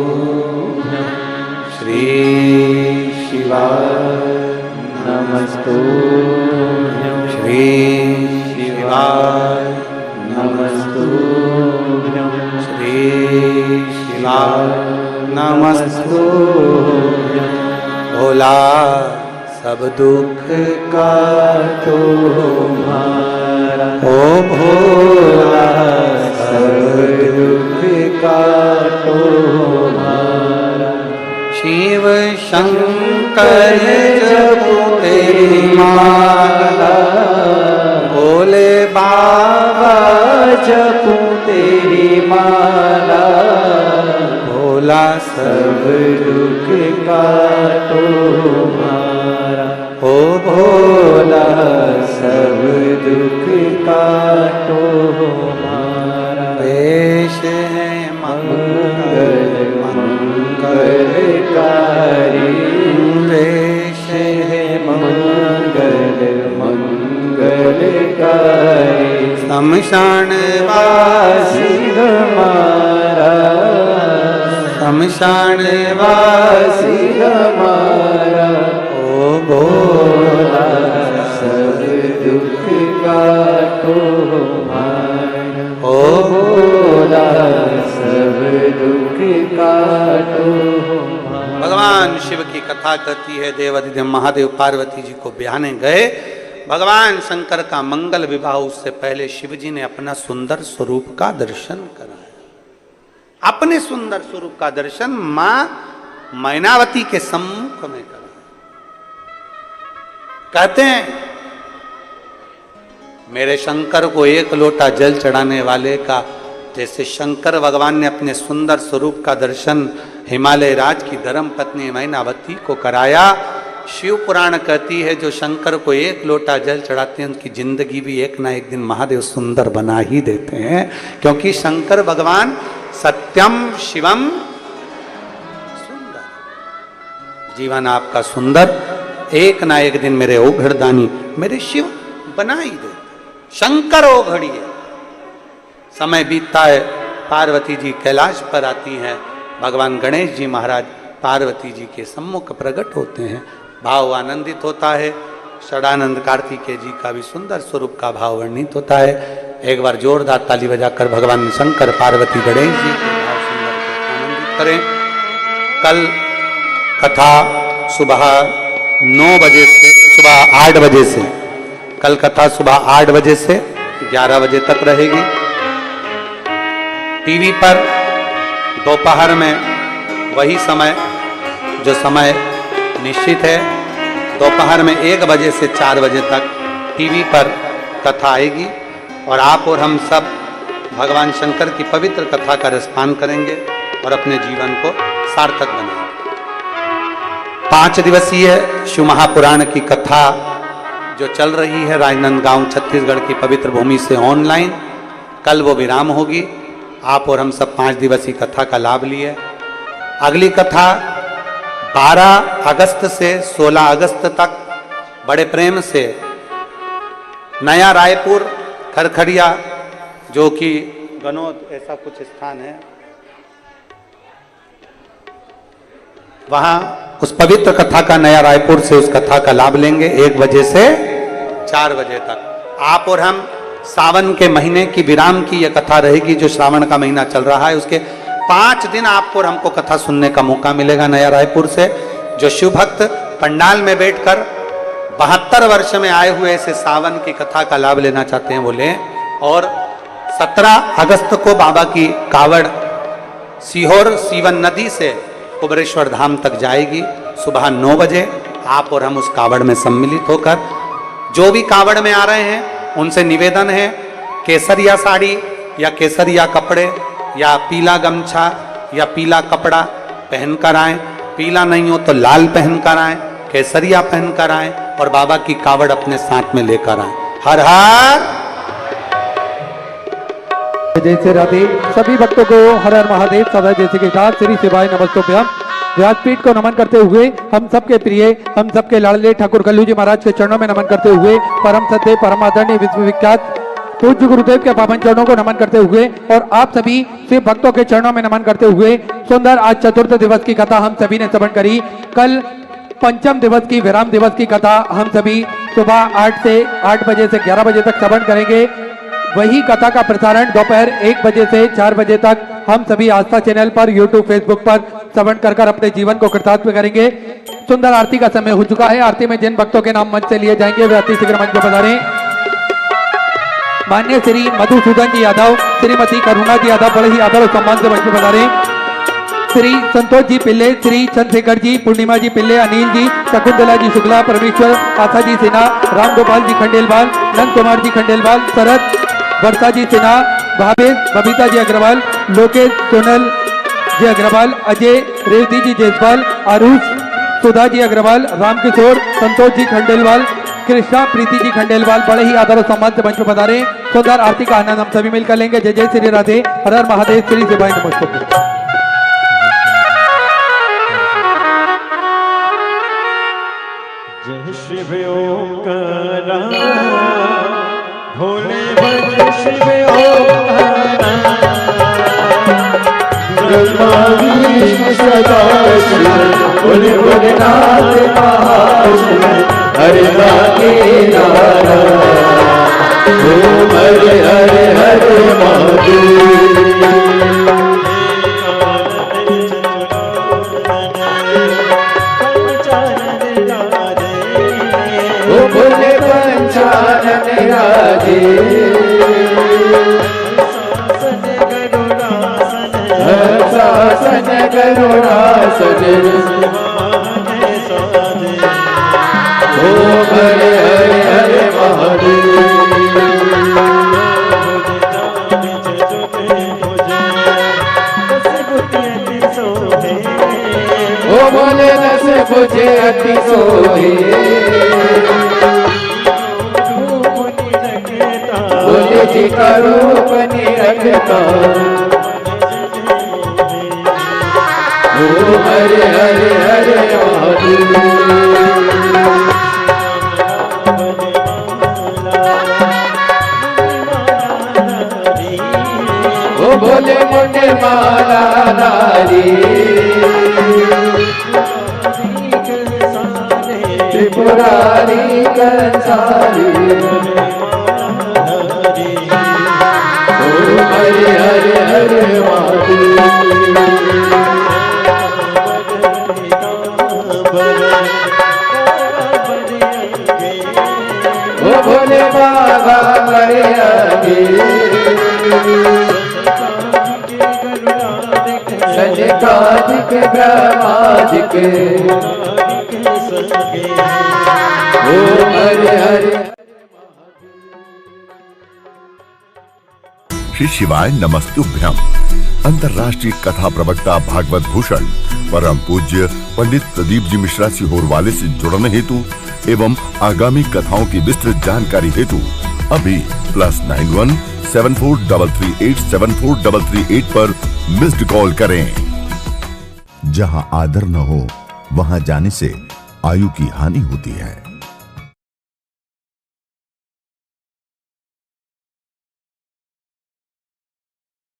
श्री शिवा नमस्तु श्री शिवा नमस्तु श्री शिवा नमस्तु भोला सब दुख का तुम्हारा ओ भोला सब दुख का तुम्हारा शिव शंकर जपो तेरी माला भोले बाबा जपो तेरी माला भोला सब दुख का तुम्हारा ओ भोला सब दुख का तुम्हारा वेश है मंगल मंगलकारी वेश है मंगल मंगलकारी शमशान वासी हमारा शमशान वासी हमारा भोला सब दुख काटो हमारा, ओ भोला सब दुख काटो हमारा। भगवान शिव की कथा कहती है, देवाधिदेव महादेव पार्वती जी को ब्याहने गए। भगवान शंकर का मंगल विवाह, उससे पहले शिव जी ने अपना सुंदर स्वरूप का दर्शन कराया। अपने सुंदर स्वरूप का दर्शन मां मैनावती के सम्मुख में करा। कहते हैं मेरे शंकर को एक लोटा जल चढ़ाने वाले का, जैसे शंकर भगवान ने अपने सुंदर स्वरूप का दर्शन हिमालय राज की धर्म पत्नी मैनावती को कराया। शिव पुराण कहती है जो शंकर को एक लोटा जल चढ़ाते हैं उनकी जिंदगी भी एक ना एक दिन महादेव सुंदर बना ही देते हैं, क्योंकि शंकर भगवान सत्यम शिवम सुंदर, जीवन आपका सुंदर एक ना एक दिन मेरे ओघड़दानी मेरे शिव बना ही देते। शंकर ओघड़ी है। समय बीतता है, पार्वती जी कैलाश पर आती हैं। भगवान गणेश जी महाराज पार्वती जी के सम्मुख प्रकट होते हैं। भाव आनंदित होता है। षडानंद कार्तिकेय जी का भी सुंदर स्वरूप का भाव वर्णित होता है। एक बार जोरदार ताली बजाकर भगवान शंकर पार्वती गणेश जी के भाव सुंदर को आनंदित करें। कल कथा सुबह 9 बजे से, सुबह 8 बजे से, कल कथा सुबह 8 बजे से 11 बजे तक रहेगी। टीवी पर दोपहर में वही समय, जो समय निश्चित है, दोपहर में 1 बजे से 4 बजे तक टीवी पर कथा आएगी और आप और हम सब भगवान शंकर की पवित्र कथा का रसपान करेंगे और अपने जीवन को सार्थक बनाएंगे। 5 दिवसीय शिव महापुराण की कथा जो चल रही है राजनांदगांव छत्तीसगढ़ की पवित्र भूमि से ऑनलाइन, कल वो विराम होगी। आप और हम सब 5 दिवसीय कथा का लाभ लिए। अगली कथा 12 अगस्त से 16 अगस्त तक बड़े प्रेम से नया रायपुर खरखड़िया, जो कि गनौद ऐसा कुछ स्थान है, वहां उस पवित्र कथा का नया रायपुर से उस कथा का लाभ लेंगे 1 बजे से 4 बजे तक। आप और हम सावन के महीने की विराम की यह कथा रहेगी, जो श्रावण का महीना चल रहा है, उसके 5 दिन आपको और हमको कथा सुनने का मौका मिलेगा नया रायपुर से। जो शिव भक्त पंडाल में बैठकर 72 वर्ष में आए हुए ऐसे सावन की कथा का लाभ लेना चाहते हैं वो लें। और 17 अगस्त को बाबा की कावड़ सीहोर सीवन नदी से कुबरेश्वर धाम तक जाएगी सुबह 9 बजे। आप और हम उस कावड़ में सम्मिलित होकर, जो भी कावड़ में आ रहे हैं उनसे निवेदन है, केसरिया साड़ी या केसरिया कपड़े या पीला गमछा या पीला कपड़ा पहनकर आएं। पीला नहीं हो तो लाल पहनकर आएं, केसरिया पहनकर आएं और बाबा की कावड़ अपने साथ में लेकर आएं। हर हर जय श्री राधे। सभी भक्तों को हर हर महादेव सदा जैसे के साथ श्री शिवाय नमस्तोभ्यम। व्यासपीठ को नमन करते हुए हम सबके प्रिय, हम सबके लाडले ठाकुर कल्लू जी महाराज के चरणों में नमन करते हुए, परम सत्य परम आदरणीय विश्वविख्यात पूज्य गुरुदेव के पावन चरणों को नमन करते हुए और आप सभी शिव भक्तों के चरणों में नमन करते हुए, सुंदर आज चतुर्थ दिवस की कथा हम सभी ने श्रवण करी। कल पंचम दिवस की विराम दिवस की कथा हम सभी सुबह 8 बजे से 11 बजे तक श्रवण करेंगे। वही कथा का प्रसारण दोपहर 1 बजे से 4 बजे तक हम सभी आस्था चैनल पर, यूट्यूब, फेसबुक पर श्रवण कर अपने जीवन को कृतार्थ करेंगे। सुंदर आरती का समय हो चुका है। आरती में जिन भक्तों के नाम मंच से लिए जाएंगे वे अति शीघ्र मंच पर पधारें। मान्य श्री मधुसूदन जी यादव, श्रीमती करुणा जी यादव बड़े ही आदर और सम्मान से मंच पर पधारें। श्री संतोष जी पिल्ले, श्री चंद्रशेखर जी, पूर्णिमा जी पिल्ले, अनिल जी, शकुंतला जी शुक्ला, परमेश्वर, आशा जी सिन्हा, राम गोपाल जी खंडेलवाल, नंद कुमार जी खंडेलवाल, शरद वर्षा जी सिन्हा, भावेश, बबीता जी अग्रवाल, लोकेश सोनल जी अग्रवाल, अजय रेवती जी जयसवाल, आरुष सुधा जी अग्रवाल, रामकिशोर, संतोष जी खंडेलवाल, कृष्णा प्रीति जी खंडेलवाल बड़े ही आदर और सम्मान से मंच पर पधारे। सुंदर आरती का आनंद हम सभी मिलकर लेंगे। जय जय श्री राधे। हर हर महादेव। श्री शिवाय नमस्तुभ्यं। जय शिव ओंकारा भोले भज शिव ओंकारा ब्रह्मा विष्णु सदा शिव बोले भोलेनाथ महाशिव हरे राधे नारा ओम हरे हरे हरे महादेव बोले पंचानन राधे शासन करुणासन ओम हरे हरे हरे महादेव ओ बोले रस बुझे अति सोहे बोले जी का रूप निरखता ओ हरे हरे हरे महादेव ओ बोले मुंडे माला धारी त्रिपुरारी कंसारी ओ हरे हरे हरे महादेव ओ भोले बाबा करे आगे सजकादिक ब्रह्मादिक ओ हरे हरे श्री शिवाय नमस्तुभ्यम। अंतर्राष्ट्रीय कथा प्रवक्ता भागवत भूषण परम पूज्य पंडित प्रदीप जी मिश्रा सीहोर वाले से जुड़ने हेतु एवं आगामी कथाओं की विस्तृत जानकारी हेतु अभी +91 7433 7433 पर मिस्ड कॉल करें। जहां आदर न हो वहां जाने से आयु की हानि होती है।